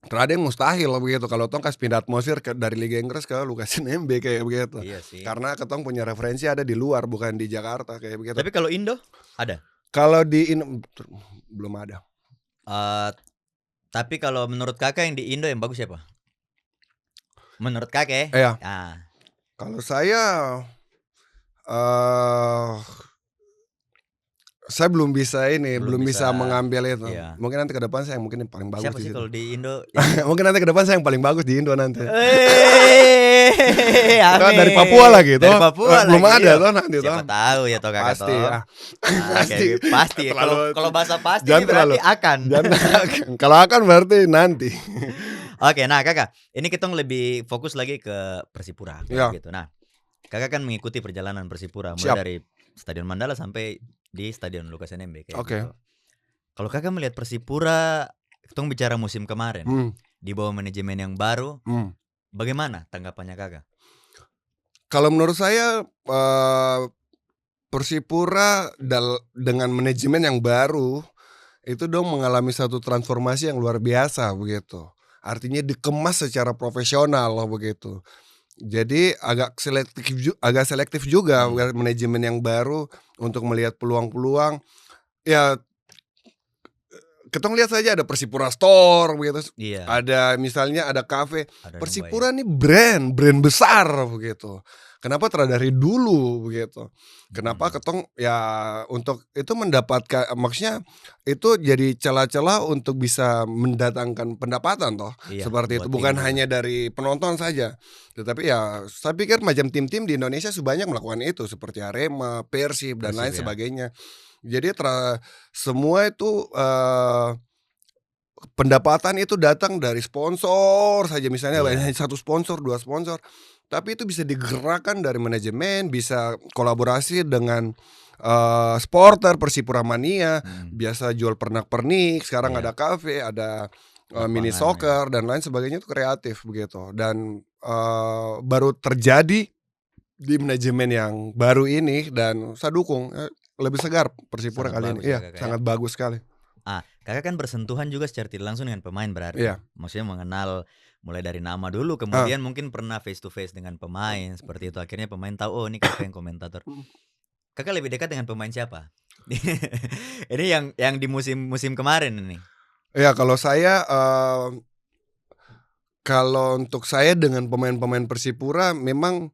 terkadang mustahil begitu kalau tong kasih pindah atmosfer dari Liga Inggris ke Lukas NMB kayak begitu. iya sih. Karena ketong punya referensi ada di luar bukan di Jakarta kayak begitu. Tapi kalau Indo, ada? Kalau belum ada. Eee, tapi kalau menurut Kakak yang di Indo yang bagus siapa? Menurut Kakek? Iya, Ah, kalau saya belum bisa belum belum bisa bisa mengambil itu. iya. Mungkin nanti ke depan saya mungkin yang paling bagus Siapa di sih situ. kalau di Indo yang Mungkin nanti ke depan saya yang paling bagus di Indo nanti. Toh dari Papua amin, lagi dari toh, Papua belum lagi, ada iyo. toh nanti toh. Siapa tahu ya toh Kakak Pasti toh. ya, Ah, pasti. kayak pasti ya, Terlalu kalau kalau bahasa pasti jangan ini terlalu berarti akan. jangan kalau akan berarti nanti. Oke, nah Kakak, ini kita lebih fokus lagi ke Persipura kalau Ya, begitu. Nah, Kakak kan mengikuti perjalanan Persipura mulai siap. dari Stadion Mandala sampai di Stadion Lukas NMB kayak Oke. gitu. Kalau Kakak melihat Persipura, kita bicara musim kemarin, Hmm, di bawah manajemen yang baru, hmm. bagaimana tanggapannya Kakak? Kalau menurut saya, Persipura dengan manajemen yang baru, itu dong mengalami satu transformasi yang luar biasa begitu. Artinya dikemas secara profesional begitu. Jadi agak selektif juga Hmm. manajemen yang baru untuk melihat peluang-peluang. Ya, ketong lihat saja ada Persipura Store begitu, Iya, ada misalnya ada kafe. ada Nubai. Persipura nih brand besar begitu. Kenapa dari dulu begitu? Kenapa Hmm. ketong ya untuk itu mendapatkan, maksudnya itu jadi celah-celah untuk bisa mendatangkan pendapatan toh, Iya, seperti buat itu. tim Bukan juga. hanya dari penonton saja, tetapi ya saya pikir macam tim-tim di Indonesia banyak melakukan itu seperti Arema, Persib dan Persib lain ya. sebagainya. Jadi semua itu pendapatan itu datang dari sponsor saja, misalnya Iya. hanya 1 sponsor, 2 sponsor, tapi itu bisa digerakkan dari manajemen, bisa kolaborasi dengan, supporter Persipura Mania, Hmm. biasa jual pernak-pernik, sekarang ada Iya, kafe, ada, mini lapangan ya. soccer dan lain sebagainya, itu kreatif begitu. Dan, baru terjadi di manajemen yang baru ini dan saya dukung, lebih segar Persipura Sangat kali ini. bagus ya Iya, Kakak ya. sangat bagus sekali. Kakak kan bersentuhan juga secara tidak langsung dengan pemain berarti. Iya, Maksudnya mengenal mulai dari nama dulu, heeh. kemudian mungkin pernah face to face dengan pemain seperti itu. Akhirnya pemain tahu, oh ini Kakak yang komentator. Kakak lebih dekat dengan pemain siapa? Ini yang di musim-musim kemarin ini. Iya, kalau untuk saya dengan pemain-pemain Persipura memang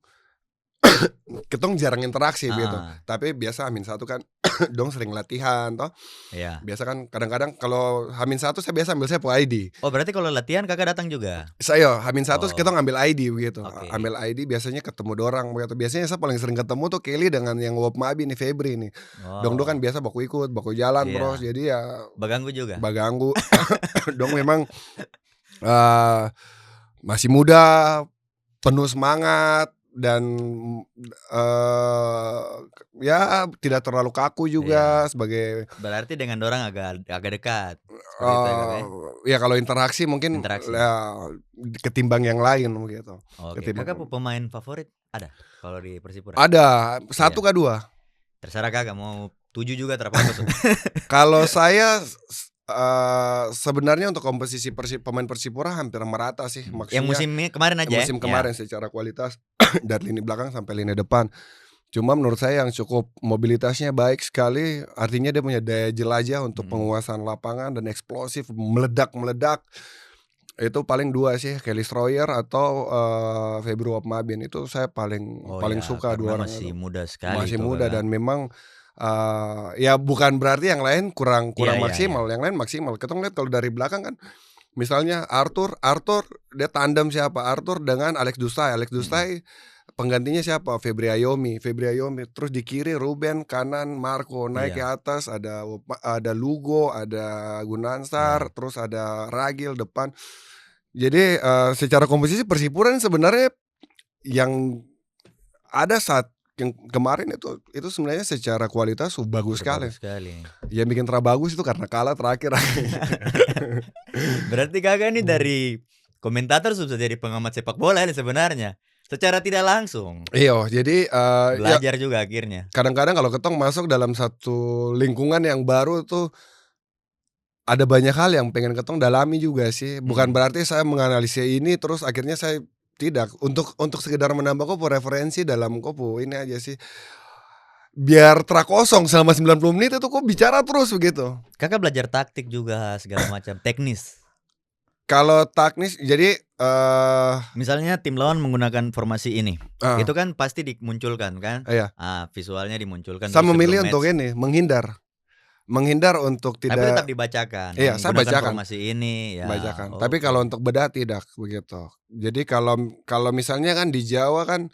kitong jarang interaksi begitu, Ah, tapi biasa H-1 kan dong sering latihan toh, iya. biasa kan kadang-kadang kalau H-1 saya biasa ambil sapu ID. Oh berarti kalau latihan Kakak datang juga? Saya H-1 Oh, kitong ambil ID begitu, oke. ambil ID biasanya ketemu dorang begitu. Biasanya saya paling sering ketemu tuh Kelly dengan yang Wop Mabi nih, Febri nih. Dong kan Oh, biasa baku ikut, baku jalan terus, iya. jadi ya Baganggu juga? baganggu. Dong memang, eee, masih muda, penuh semangat dan, eee, ya tidak terlalu kaku juga Iya. sebagai, Berarti dengan dorang agak agak dekat. Seperti itu ya Kakak ya? ya kalau interaksi mungkin Interaksi? ya ketimbang yang lain begitu, Oke. ketimbang Kakak pemain favorit ada? Kalau di Persipura? ada, satu Iya. kah 2? Terserah Kakak mau 7 juga tidak apa-apa Kalau saya sebenarnya untuk komposisi pemain Persipura hampir merata sih, Yang maksudnya musim ini kemarin aja ya? musim Ya. kemarin secara kualitas dari lini belakang sampai lini depan. Cuma menurut saya yang cukup mobilitasnya baik sekali, artinya dia punya daya jelajah untuk Mhm. penguasaan lapangan dan eksplosif, meledak-meledak. Itu paling 2 sih, Kelly Stroyer atau, Febri Wapmabin, itu saya paling Oh paling ya, suka karena 2 orang masih itu. muda sekali Masih itu muda Kakak. dan memang, ya bukan berarti yang lain kurang Iya kurang iya iya. maksimal, yang lain maksimal. Kita ngeliat kalau dari belakang kan, misalnya Arthur dia tandem siapa, Arthur dengan Alex Mhm. Dustai penggantinya siapa, Febri Ayomi, terus di kiri Ruben, kanan Marco, naik ke Iya atas ada Lugo, ada Gunansar, iya. terus ada Ragil depan. Jadi, secara komposisi Persipura ini sebenarnya yang ada saat yang kemarin itu sebenarnya secara kualitas bagus Sudah sekali. bagus sekali. Yang bikin bagus itu karena kalah terakhir. Berarti Kakak ini Mmm. dari komentator sudah jadi pengamat sepak bola nih sebenarnya? Secara tidak langsung. Iya, jadi, ya Belajar juga akhirnya. kadang-kadang kalau ketong masuk dalam satu lingkungan yang baru tuh, ada banyak hal yang pengen ketong dalami juga sih. Bukan Mhm. berarti saya menganalisa ini terus akhirnya saya tidak, untuk sekedar menambah referensi dalam ini aja sih. Biar kosong selama 90 menit itu bicara terus begitu. Kakak belajar taktik juga segala macam, teknis? Kalau teknis jadi, Misalnya tim lawan menggunakan formasi ini, heeh, itu kan pasti dimunculkan kan? iya. Visualnya dimunculkan Saya dulu sebelum memilih untuk match, ini, menghindar untuk tapi tetap tidak, dibacakan, iya, saya menggunakan bacakan. formasi ini, ya, Bacakan, tapi kalau oke. untuk bedah tidak, begitu. Jadi kalau kalau misalnya kan di Jawa kan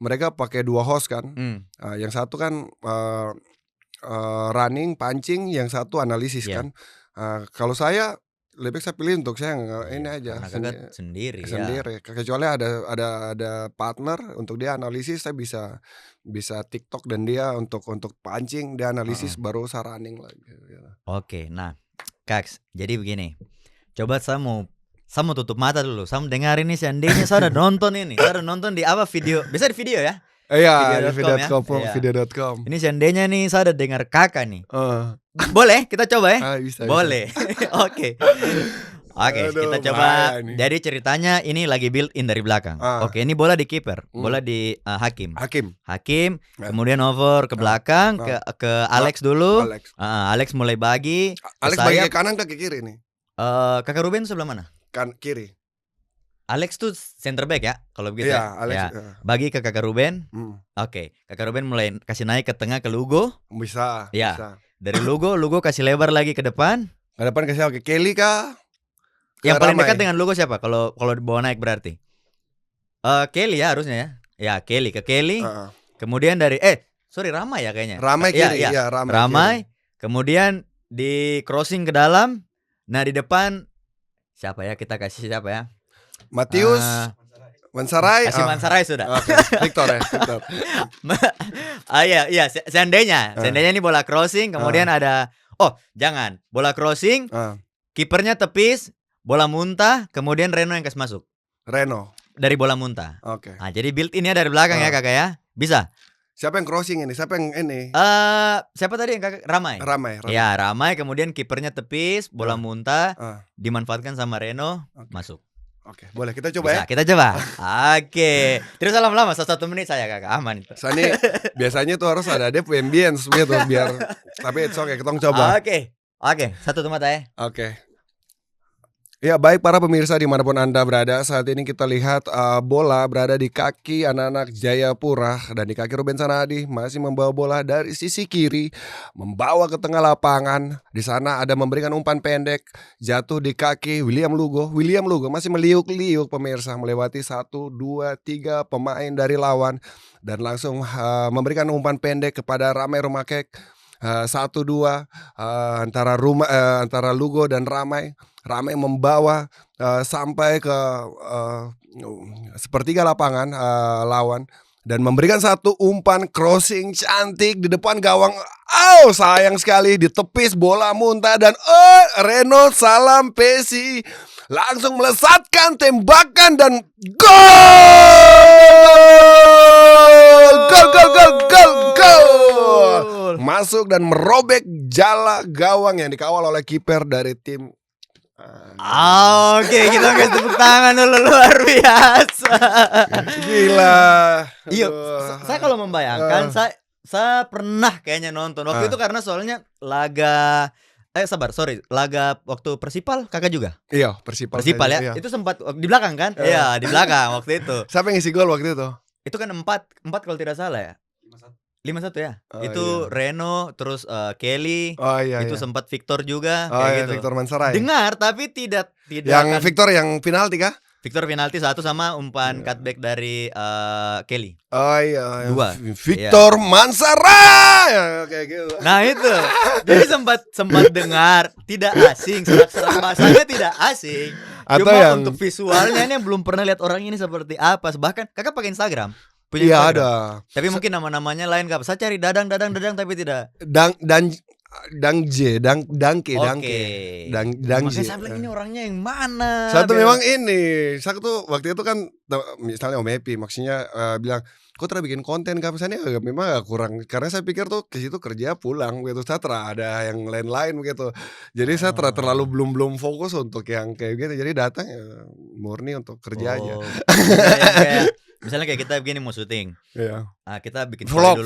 mereka pakai 2 host kan, Mmm, yang satu kan, running, pancing, yang satu analisis iya kan. Kalau saya pilih untuk saya ini iya, aja karena Kakak sendiri ya, sendiri, kecuali ada partner untuk dia analisis, saya bisa bisa TikTok dan dia untuk pancing, dia heeh. analisis baru saya running lagi, gitu. Oke, nah, Kaks, jadi begini, coba saya mau tutup mata dulu, saya mau dengar ini seandainya saya udah nonton ini, saya udah nonton di apa, video biasa di video ya? Iya, di Video.com ya. Iya. video.com. Ini seandainya nih saya udah dengar Kakak nih. Heeh. Boleh kita coba ya? Bisa. Boleh. Oke. Oke, Aduh, kita coba. bahaya nih. Jadi ceritanya ini lagi build in dari belakang. Oke, ini bola di kiper, bola di Hakim. Hakim, Ya. kemudian over ke belakang ke Alex dulu. Alex mulai bagi. Alex bagi ke kanan ke kiri nih? Kakak Ruben sebelah mana? Kiri. Alex tuh center back ya, kalau begitu Iya, ya. Alex. Ya. Bagi ke Kakak Ruben. Oke, Kakak Ruben mulai kasih naik ke tengah ke Lugo. Bisa. Ya. Bisa. Dari Lugo kasih lebar lagi ke depan. Ke depan kasih ke Kelly kah? Yang paling dekat dengan Lugo siapa? Kalau dibawa naik berarti. Kelly ya harusnya ya. Ya, Kelly ke Kelly. Kemudian dari Ramai ya kayaknya. Ramai kiri, iya. Kiri. Ramai. Kemudian di crossing ke dalam. Nah, di depan siapa ya? Kita kasih siapa ya? Matius Mansarai. Kasih Mansarai sudah. Victor ya, Victor. Iya, seandainya ini bola crossing, kemudian ada jangan. Bola crossing, kipernya tepis, bola muntah, kemudian Reno yang kasih masuk. Reno. Dari bola muntah. Oke. Nah, jadi build in-nya dari belakang ya Kakak ya. Bisa. Siapa yang crossing ini? Siapa yang ini? Siapa tadi yang Kakak? Ramai. Ya, Ramai, kemudian kipernya tepis, bola muntah, dimanfaatkan sama Reno, masuk. Oke, boleh kita coba. Bisa, ya. Kita coba. Oke. Terus lama-lama 1 menit saya Kakak, aman itu. Sani biasanya tuh harus ada ambience gitu biar, tapi it's okay, kita coba. Oke. Satu tempat ya. Oke. Ya, baik para pemirsa dimanapun Anda berada, saat ini kita lihat bola berada di kaki anak-anak Jayapura, dan di kaki Ruben Sanadi masih membawa bola dari sisi kiri, membawa ke tengah lapangan. Di sana ada memberikan umpan pendek, jatuh di kaki William Lugo. Masih meliuk-liuk pemirsa, melewati 1, 2, 3 pemain dari lawan, dan langsung memberikan umpan pendek kepada Ramai Rumakek. 1, 2 antara Lugo dan Ramai membawa sampai ke sepertiga lapangan lawan, dan memberikan satu umpan crossing cantik di depan gawang. Sayang sekali ditepis bola muntah, dan Reno Salam Pesi langsung melesatkan tembakan dan gol! Masuk dan merobek jala gawang yang dikawal oleh kiper dari tim. Oke, kita kasih tepuk tangan dulu, luar biasa. Gila. Iya, saya kalau membayangkan saya pernah kayaknya nonton waktu itu, karena soalnya laga waktu Persipal Kakak juga? Iya, Persipal ya. Iya. Itu sempat di belakang kan? Iya, di belakang waktu itu. Siapa yang ngisi gol waktu itu? Itu kan 4 kalau tidak salah ya. 5-1 ya. Itu iya. Reno, terus Kelly. Itu sempat Victor juga kayak gitu. Victor Mansarai. Dengar tapi tidak yang Victor yang penalti kah? Victor penalti 1 sama umpan cutback dari Kelly. 2. Victor Mansarai kayak gitu. Nah, itu. Jadi sempat dengar, tidak asing, serak-serak bahasanya tidak asing. Atau cuma untuk visualnya ini belum pernah lihat orang ini seperti apa. Bahkan Kakak pakai Instagram? Iya, ada. Tapi mungkin nama-namanya lain Kak. Saya cari Dadang tapi tidak. Dangke. Makanya saya bilang ini orangnya yang mana? Satu memang ini. Saya tuh waktu itu kan misalnya Om Epi maksudnya bilang, "Kok terus bikin konten Kak?" Misalnya memang kurang, karena saya pikir tuh ke situ kerja pulang gitu. Saya ada yang lain-lain gitu. Jadi saya terlalu belum fokus untuk yang kayak gitu. Jadi datang murni untuk kerja aja. Misalnya kayak kita begini mau syuting, kita bikin vlog,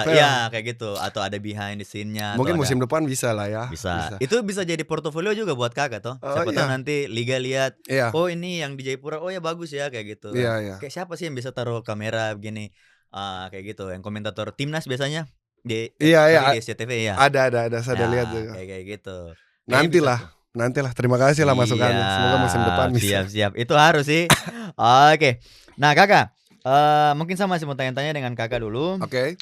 ya kayak gitu, atau ada behind the scene-nya. Mungkin musim depan bisa lah ya. Bisa. Itu bisa jadi portofolio juga buat Kakak toh. Siapa tahu nanti liga lihat, ini yang di Jayapura, ya bagus ya kayak gitu. Kayak siapa sih yang bisa taruh kamera begini, kayak gitu. Yang komentator timnas biasanya di SCTV ya. Ada saya lihat juga. Kayak gitu. Nantilah. Terima kasih lah masukannya. Semoga musim depan bisa. Siap. Itu harus sih. Oke. Nah, Kakak, mungkin saya masih mau tanya-tanya dengan Kakak dulu. Oke.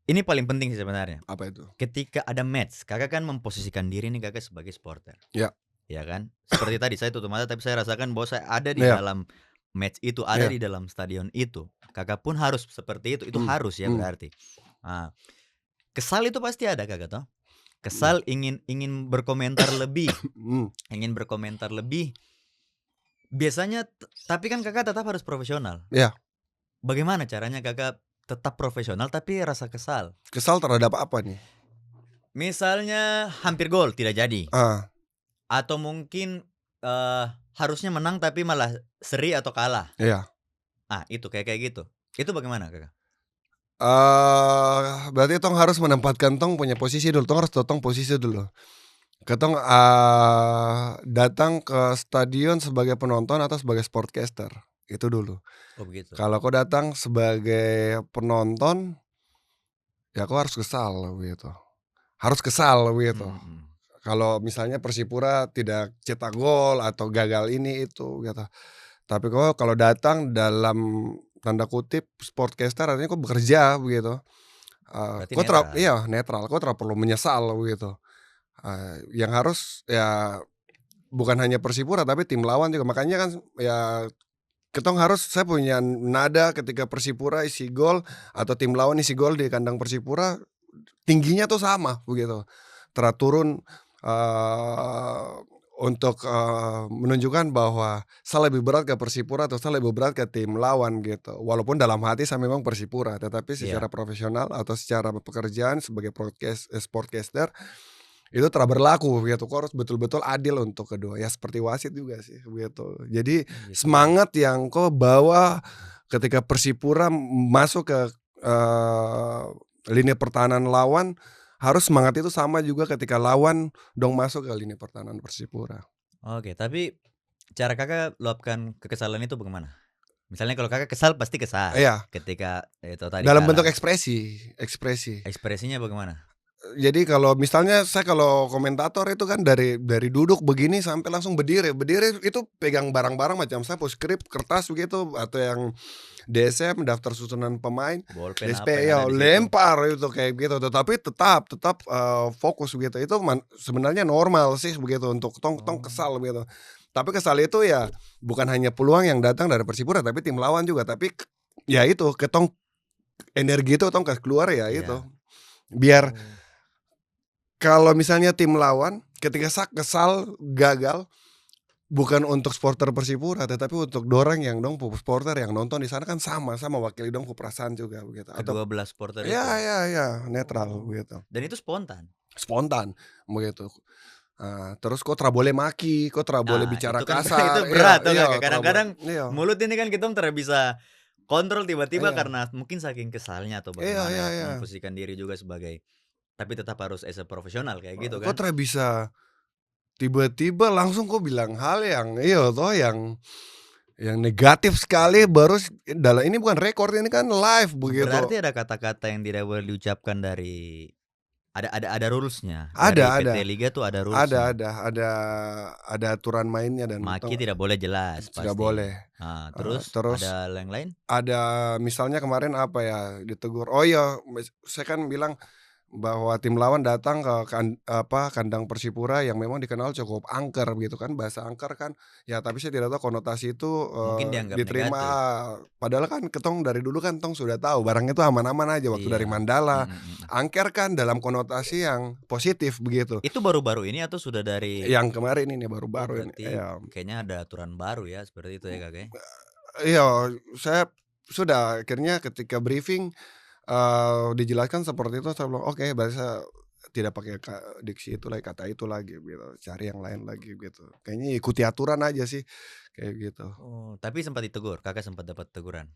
Ini paling penting sih sebenarnya. Apa itu? Ketika ada match, Kakak kan memposisikan diri nih Kakak sebagai supporter. Ya. Ya kan? Seperti tadi saya tutup mata, tapi saya rasakan bahwa saya ada di dalam match itu, ada di dalam stadion itu. Kakak pun harus seperti itu. Itu harus ya berarti. Kesal itu pasti ada Kakak toh. Kesal ingin berkomentar lebih. Biasanya, tapi kan Kakak tetap harus profesional. Iya. bagaimana caranya Kakak tetap profesional tapi rasa kesal? Kesal terhadap apa nih? Misalnya hampir gol tidak jadi, Ah, atau mungkin, harusnya menang tapi malah seri atau kalah. iya. Ah, itu kayak kayak gitu. Itu bagaimana Kakak? Berarti tong harus menempatkan tong punya posisi dulu, tong harus tahu tong posisi dulu. Ketong, datang ke stadion sebagai penonton atau sebagai sportcaster, itu dulu. Oh begitu. Kalau kau datang sebagai penonton, ya kau harus kesal gitu, harus kesal gitu. Mhm mhm. Kalau misalnya Persipura tidak cetak gol atau gagal ini itu gitu. Tapi kau kalau datang dalam tanda kutip sportcaster artinya kau bekerja begitu, Berarti kau netral. iya netral, kau tidak perlu menyesal begitu. Yang harus ya bukan hanya Persipura tapi tim lawan juga, makanya kan ya ketong harus saya punya nada ketika Persipura isi gol atau tim lawan isi gol di kandang Persipura, tingginya tuh sama begitu. Turun, untuk, menunjukkan bahwa saya lebih berat ke Persipura atau saya lebih berat ke tim lawan gitu. Walaupun dalam hati saya memang Persipura, tetapi secara Iya. profesional atau secara pekerjaan sebagai sportcaster itu telah berlaku gitu, kok harus betul-betul adil untuk kedua, ya seperti wasit juga sih begitu. Jadi Oh gitu. semangat yang kau bawa ketika Persipura masuk ke, lini pertahanan lawan, harus semangat itu sama juga ketika lawan dong masuk ke lini pertahanan Persipura. Oke, tapi cara Kakak luapkan kekesalan itu bagaimana? Misalnya kalau Kakak kesal pasti kesal Iya, ketika itu tadi dalam bentuk kalah. ekspresi ekspresi. Ekspresinya bagaimana? Jadi kalau misalnya saya kalau komentator itu kan dari duduk begini sampai langsung berdiri, berdiri itu pegang barang-barang macam saya skrip, kertas begitu atau yang DSM daftar susunan pemain, Bolpen apa DSP yang ada ya di situ? lempar itu kayak gitu, tetapi tetap tetap, fokus begitu. Itu sebenarnya normal sih begitu untuk tong tong Oh, kesal begitu. Tapi kesal itu ya bukan hanya peluang yang datang dari Persipura tapi tim lawan juga, tapi ya itu ketong energi itu tong kasih keluar ya itu. iya. Biar Oh, kalau misalnya tim lawan ketika kesal, gagal, bukan untuk supporter Persipura, tetapi untuk dorang yang dong pu supporter yang nonton di sana kan sama wakili dong pu perasaan juga begitu, atau kedua belah supporter itu? ya netral Oh, begitu, dan itu spontan? spontan begitu. Terus kok tra boleh maki, kok tra boleh Nah, bicara itu kan itu kasar, berat tuh iya Kakak, tra boleh kadang-kadang iya mulut ini kan kitong tidak bisa kontrol tiba-tiba iya karena mungkin saking kesalnya atau iya bagaimana ya, iya, memposisikan diri juga sebagai tapi tetap harus as a profesional kayak gitu kok kan? tra bisa tiba-tiba langsung kok bilang hal yang iya toh yang negatif sekali baru ini bukan rekor, ini kan live begitu. Berarti ada kata-kata yang tidak boleh diucapkan dari ada rules-nya, dari Ada PT Liga tuh ada ada rules-nya. ada ada ada aturan mainnya dan Maki tidak boleh jelas tidak pasti. boleh. Ah, terus Terus ada yang lain? ada misalnya kemarin apa ya, ditegur, oh iya saya kan bilang bahwa tim lawan datang ke kandang Persipura yang memang dikenal cukup angker gitu kan, bahasa angker kan, ya tapi saya tidak tahu konotasi itu, Mungkin dianggap diterima negatif. padahal kan ketong dari dulu kan tong sudah tahu barang itu aman-aman aja waktu dari Iya. Mandala. Mhm mhm. Angker kan dalam konotasi yang positif begitu. Itu baru-baru ini atau sudah dari Yang kemarin ini oh baru-baru ini, berarti iya. kayaknya ada aturan baru ya seperti itu ya, Kak, ya? Iya, saya sudah akhirnya ketika briefing, dijelaskan seperti itu saya bilang, "Oke, berarti saya tidak pakai diksi itu lagi, kata itu lagi," gitu, "cari yang lain lagi," gitu. Kayaknya ikuti aturan aja sih, kayak gitu. Oh, tapi sempat ditegur? Kakak sempat dapat teguran?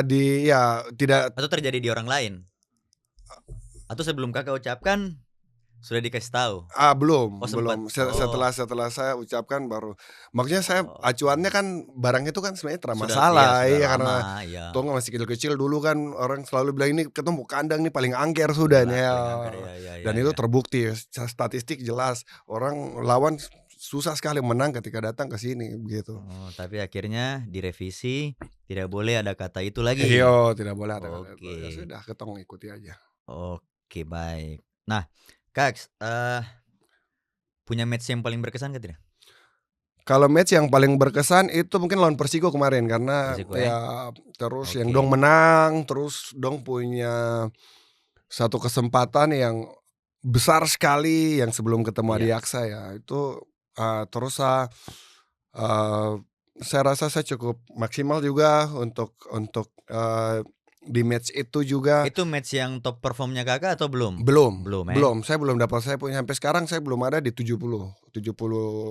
Ya tidak Atau terjadi di orang lain? Atau sebelum Kakak ucapkan sudah dikasih tahu? Oh belum sempat? belum, Oh setelah saya ucapkan baru maksudnya saya acuannya oke. kan barang itu kan sebenarnya tidak Sudah iya masalah, sudah iya lama, karena iya. toh masih kecil-kecil dulu kan orang selalu bilang, "Ini ketemu kandang nih paling angker Sudah sudah lah nih," ya. paling angker, ya ya ya Dan itu ya. terbukti statistik jelas, orang lawan susah sekali menang ketika datang ke sini, begitu. Oh, tapi akhirnya direvisi, tidak boleh ada kata itu Iya, lagi? tidak boleh ada kata itu, ya Oke. sudah ketong ikuti aja. Oke, baik. Nah, Kak, punya match yang paling berkesan gak tidak? Kalau match yang paling berkesan itu mungkin lawan Persiko kemarin karena Persiko ya? ya terus yang dong Oke. menang, terus dong punya satu kesempatan yang besar sekali yang sebelum ketemu Iya. Adiaksa ya, itu, terus, eee saya rasa saya cukup maksimal juga di match itu juga. Itu match yang top performnya Kakak atau belum? Belum Belum, belum, saya belum dapat, saya punya sampai sekarang saya belum ada di 70,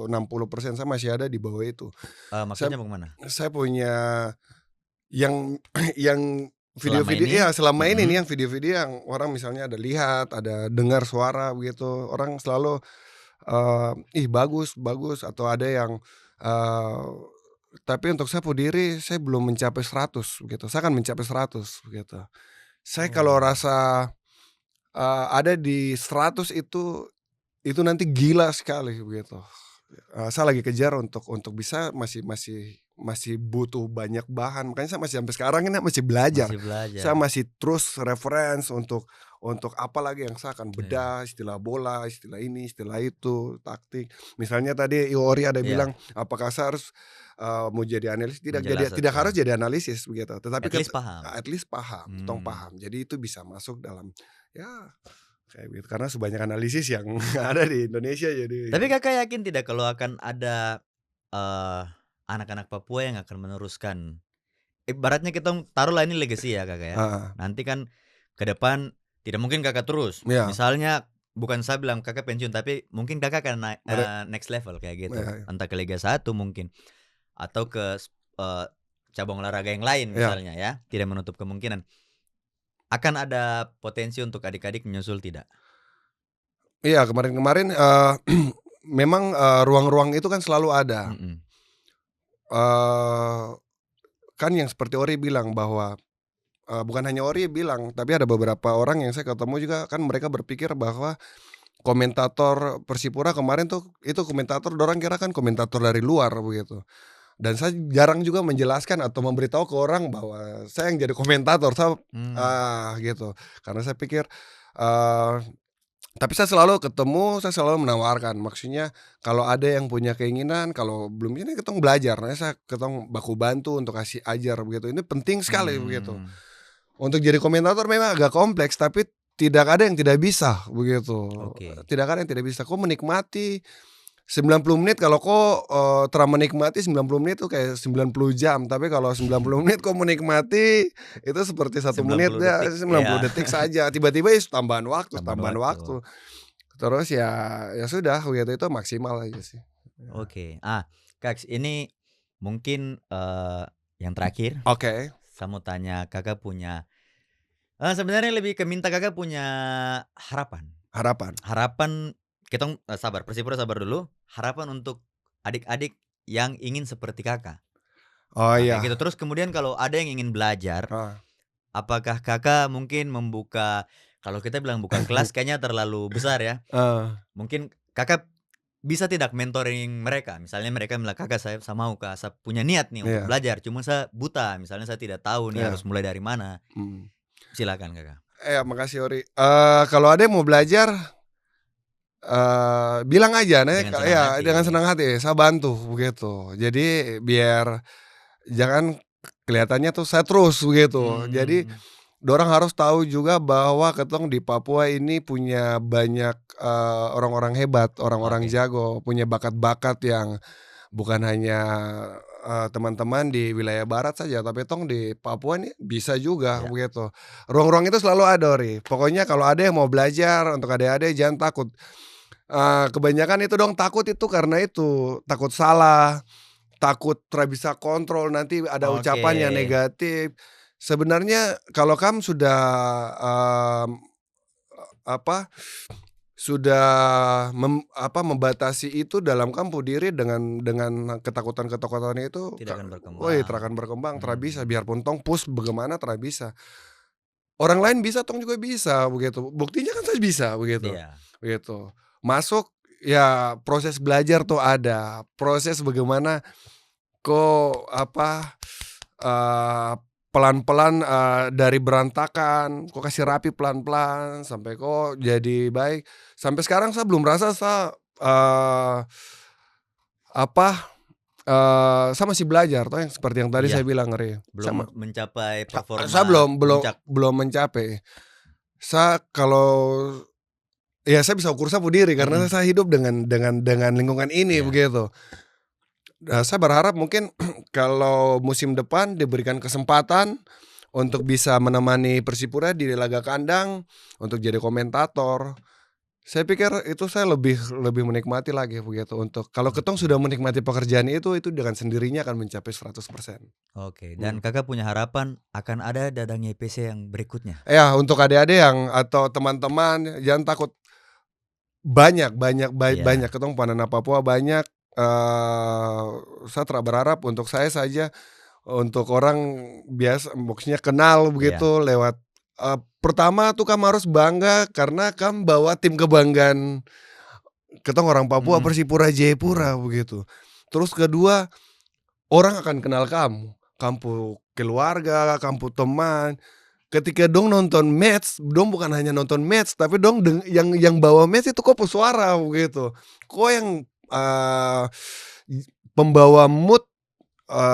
60%, saya masih ada di bawah itu. Saya Maksudnya bagaimana? saya punya yang yang Selama video-video, ini? iya, selama ini Mhm. nih yang video-video yang orang misalnya ada lihat, ada dengar suara begitu, orang selalu, "Ih, bagus bagus," atau ada yang, eee, tapi untuk saya diri saya belum mencapai 100 begitu, saya akan mencapai 100 begitu. Saya kalau Oh, rasa, ada di 100 itu nanti gila sekali begitu. Saya lagi kejar untuk bisa, masih butuh banyak bahan, makanya saya masih sampai sekarang ini masih belajar. masih Saya belajar. masih terus reference untuk apa lagi yang saya akan Iya. bedah, istilah bola, istilah ini, istilah itu, taktik. Misalnya tadi Iori ada Iya, bilang, apakah saya harus, mau jadi analis? menjelas Tidak harus atau jadi analisis begitu, tetapi at least paham. at least paham, tong Mmm. paham. Jadi itu bisa masuk dalam, ya kayak gitu, karena sebanyak analisis yang ada di Indonesia Tapi jadi, Kakak yakin tidak kalau akan ada, eee, anak-anak Papua yang akan meneruskan ibaratnya kita taruhlah ini legacy ya Kakak ya. heeh, Nanti kan ke depan tidak mungkin Kakak terus. iya, Misalnya bukan saya bilang Kakak pensiun, tapi mungkin Kakak akan mere next level kayak iya gitu. iya, Entah ke Liga 1 mungkin atau ke cabang olahraga yang lain iya. misalnya ya, tidak menutup kemungkinan. Akan ada potensi untuk adik-adik menyusul tidak? Iya, kemarin-kemarin, memang, ruang-ruang itu kan selalu ada, Mhm. eee, kan yang seperti Ori bilang bahwa, bukan hanya Ori bilang, tapi ada beberapa orang yang saya ketemu juga kan mereka berpikir bahwa komentator Persipura kemarin tuh, itu komentator dorang kira kan komentator dari luar begitu. Dan saya jarang juga menjelaskan atau memberitahu ke orang bahwa saya yang jadi komentator, Mmm, gitu. Karena saya pikir, eee tapi saya selalu menawarkan, maksudnya kalau ada yang punya keinginan, kalau belum ini kitong belajar, nah saya kitong baku bantu untuk kasih ajar begitu, ini penting sekali begitu. mmm, Untuk jadi komentator memang agak kompleks, tapi tidak ada yang tidak bisa begitu, oke. tidak ada yang tidak bisa. Kau menikmati 90 menit, kalau kau, menikmati 90 menit itu kayak 90 jam, tapi kalau 90 menit kau menikmati, itu seperti 1 menit 90 ya, detik, 90 ya. detik saja, tiba-tiba Tambahan tambahan waktu. waktu. Terus ya ya sudah gitu, itu maksimal aja sih. Ya. Oke. Kaks, ini mungkin, yang terakhir, Oke, saya mau tanya Kakak punya sebenarnya lebih ke minta Kakak punya harapan. harapan. Harapan kitong sabar, Persipura sabar dulu, harapan untuk adik-adik yang ingin seperti Kakak. Oh Kayak gitu. iya, Terus kemudian kalau ada yang ingin belajar, heeh. apakah Kakak mungkin membuka kalau kita bilang buka kelas kayaknya terlalu besar ya. Heeh, Mungkin Kakak bisa tidak mentoring mereka? Misalnya mereka bilang, "Kakak saya mau Kak, saya punya niat nih untuk iya belajar, cuma saya buta, misalnya saya tidak tahu nih iya, harus mulai dari mana." mhm. Silakan Kakak. Iya, makasih Ori. Kalau ada yang mau belajar, bilang aja, nah Dengan senang ya dengan hati. senang hati, saya bantu begitu. Jadi biar jangan kelihatannya tuh saya terus begitu. Jadi Mmm, dorang harus tahu juga bahwa ketong di Papua ini punya banyak, orang-orang hebat, orang-orang oke. jago, punya bakat-bakat yang bukan hanya, teman-teman di wilayah barat saja, tapi tong di Papua nih bisa juga Ya, begitu. Ruang-ruang itu selalu ada Ori, pokoknya kalau ada yang mau belajar, untuk adik-adik jangan takut. Kebanyakan itu dong takut itu karena itu, takut salah, takut tra bisa kontrol, nanti ada oke. ucapan yang negatif. Sebenarnya kalau kamu sudah, mmm, apa, sudah membatasi itu dalam kamu diri dengan ketakutan-ketakutan itu, Tidak akan woi berkembang. tra akan berkembang, tra bisa, Mhm. biarpun tong push bagaimana tra bisa. Orang lain bisa, tong juga bisa, begitu. Buktinya kan saya bisa, begitu Iya, begitu. Masuk, ya proses belajar tuh ada, proses bagaimana kok pelan-pelan, dari berantakan, kok kasih rapi pelan-pelan, sampai kok jadi baik. Sampai sekarang saya belum merasa apa, saya masih belajar toh yang seperti yang tadi iya, saya bilang Ri, belum mencapai saya performa puncak. belum mencapai. Saya kalau ya saya bisa ukur saya pu diri karena Mhm, saya hidup dengan lingkungan ini iya. begitu. Saya berharap mungkin kalau musim depan diberikan kesempatan untuk bisa menemani Persipura di laga kandang, untuk jadi komentator, saya pikir itu saya lebih menikmati lagi begitu untuk kalau ketong Oke. sudah menikmati pekerjaan itu dengan sendirinya akan mencapai 100%. Oke, dan Mmm. Kakak punya harapan akan ada Dadang YPC yang berikutnya? Ya untuk adik-adik yang atau teman-teman jangan takut, banyak Iya, ketong Panana Papua banyak, saya berharap untuk saya saja, untuk orang biasa maksudnya kenal iya. begitu lewat, pertama tuh kamu harus bangga karena kamu bawa tim kebanggaan ketong orang Papua Mhm, Persipura mhm. Jayapura begitu. Terus kedua, orang akan kenal kamu, kamu keluarga, kamu teman. Ketika dong nonton match, dong bukan hanya nonton match, tapi dong yang bawa match itu kok pesuara begitu. Kok yang, eee, pembawa mood,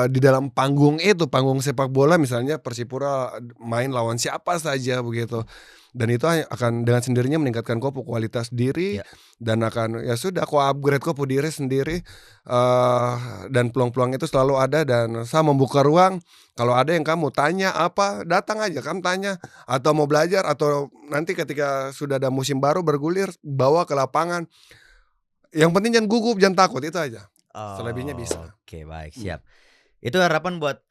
di dalam panggung itu, panggung sepak bola misalnya Persipura main lawan siapa saja begitu. Dan itu akan dengan sendirinya meningkatkan ko pu kualitas diri Ya, dan akan ya sudah ko upgrade ko pu diri sendiri, dan peluang-peluang itu selalu ada dan saya membuka ruang, kalau ada yang kamu tanya apa, datang aja kamu tanya, atau mau belajar atau nanti ketika sudah ada musim baru bergulir, bawa ke lapangan, yang penting jangan gugup, jangan takut, itu aja. Selebihnya bisa. oke, baik, Mmm, siap. Itu harapan buat,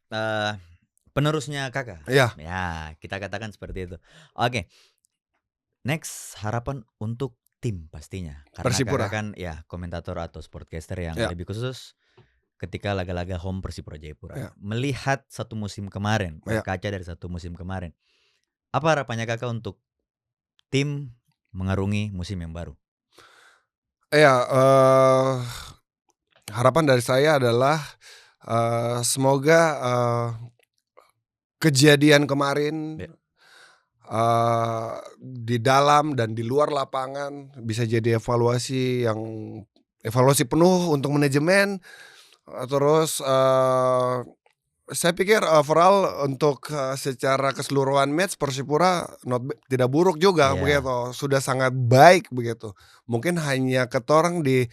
penerusnya Kakak? iya, Ya, kita katakan seperti itu. Oke, next harapan untuk tim pastinya, karena Kakak Persipura, kan ya komentator atau sportcaster yang iya lebih khusus ketika laga-laga home Persipura Jayapura. iya Melihat satu musim kemarin, iya berkaca dari satu musim kemarin, apa harapannya Kakak untuk tim mengarungi musim yang baru? iya, harapan dari saya adalah, semoga, kejadian kemarin, Ya, di dalam dan di luar lapangan bisa jadi evaluasi penuh untuk manajemen, terus, saya pikir overall untuk, secara keseluruhan match Persipura tidak buruk juga iya, begitu, sudah sangat baik begitu. Mungkin hanya ketong di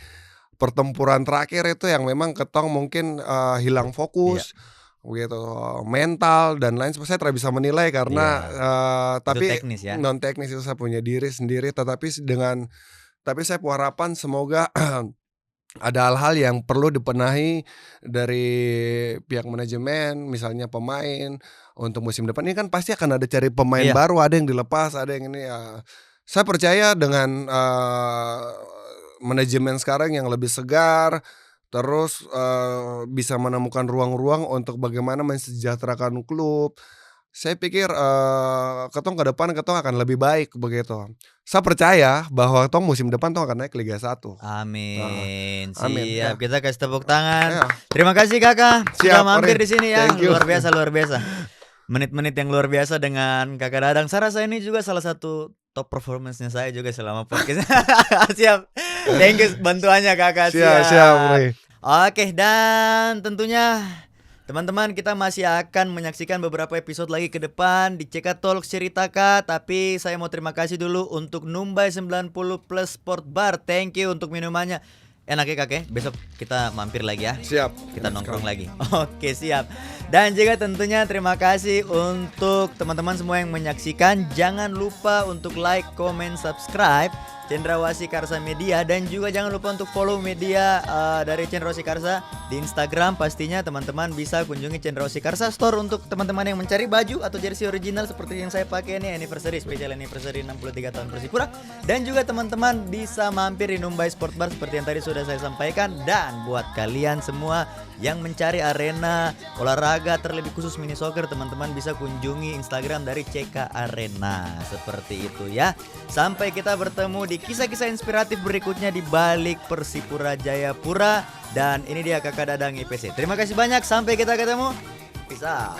pertempuran terakhir itu yang memang ketong mungkin, hilang iya, fokus begitu, mental dan lain saya tidak bisa menilai karena, iya, itu tapi teknis ya? non teknis itu saya punya diri sendiri tetapi tapi saya harapan semoga ada hal-hal yang perlu dibenahi dari pihak manajemen, misalnya pemain untuk musim depan ini kan pasti akan ada cari pemain Iya, baru, ada yang dilepas, ada yang ini ya. Saya percaya dengan, manajemen sekarang yang lebih segar, terus, bisa menemukan ruang-ruang untuk bagaimana mensejahterakan klub. Saya pikir, ketong ke depan ketong akan lebih baik begitu. Saya percaya bahwa tong musim depan tong akan naik Liga 1. Heeh, amin, amin, siap, ya. kita kasih tepuk tangan. Iya, Terima kasih Kakak, sudah siap mampir Ori, di sini ya, thank you. luar biasa. Menit-menit yang luar biasa dengan Kakak Dadang. Saya rasa ini juga salah satu top performance-nya saya juga selama podcast. Siap, thank you bantuannya Kakak, Siap siap siap. Ori. Oke, dan tentunya teman-teman kita masih akan menyaksikan beberapa episode lagi ke depan di CK Talks Cerita Kak. Tapi saya mau terima kasih dulu untuk Numbai 90 Plus Sport Bar. Thank you untuk minumannya. Enak ya Kak ya? Besok kita mampir lagi ya. Siap, Kita enak nongkrong sekali. lagi. Oke, siap. Dan juga tentunya terima kasih untuk teman-teman semua yang menyaksikan. Jangan lupa untuk like, comment, subscribe Cendrawasih Karsa Media, dan juga jangan lupa untuk follow media dari Cendrawasih Karsa di Instagram. Pastinya teman-teman bisa kunjungi Cendrawasih Karsa Store untuk teman-teman yang mencari baju atau jersey original seperti yang saya pakai ini, anniversary, special anniversary 63 tahun Persipura. Dan juga teman-teman bisa mampir di Numbai Sport Bar seperti yang tadi sudah saya sampaikan. Dan buat kalian semua yang mencari arena olahraga terlebih khusus mini soccer, teman-teman bisa kunjungi Instagram dari CK Arena. Seperti itu ya. Sampai kita bertemu di kisah-kisah inspiratif berikutnya di balik Persipura Jayapura. Dan ini dia Kakak Dadang IPC. Terima kasih banyak, sampai kita ketemu. Peace out.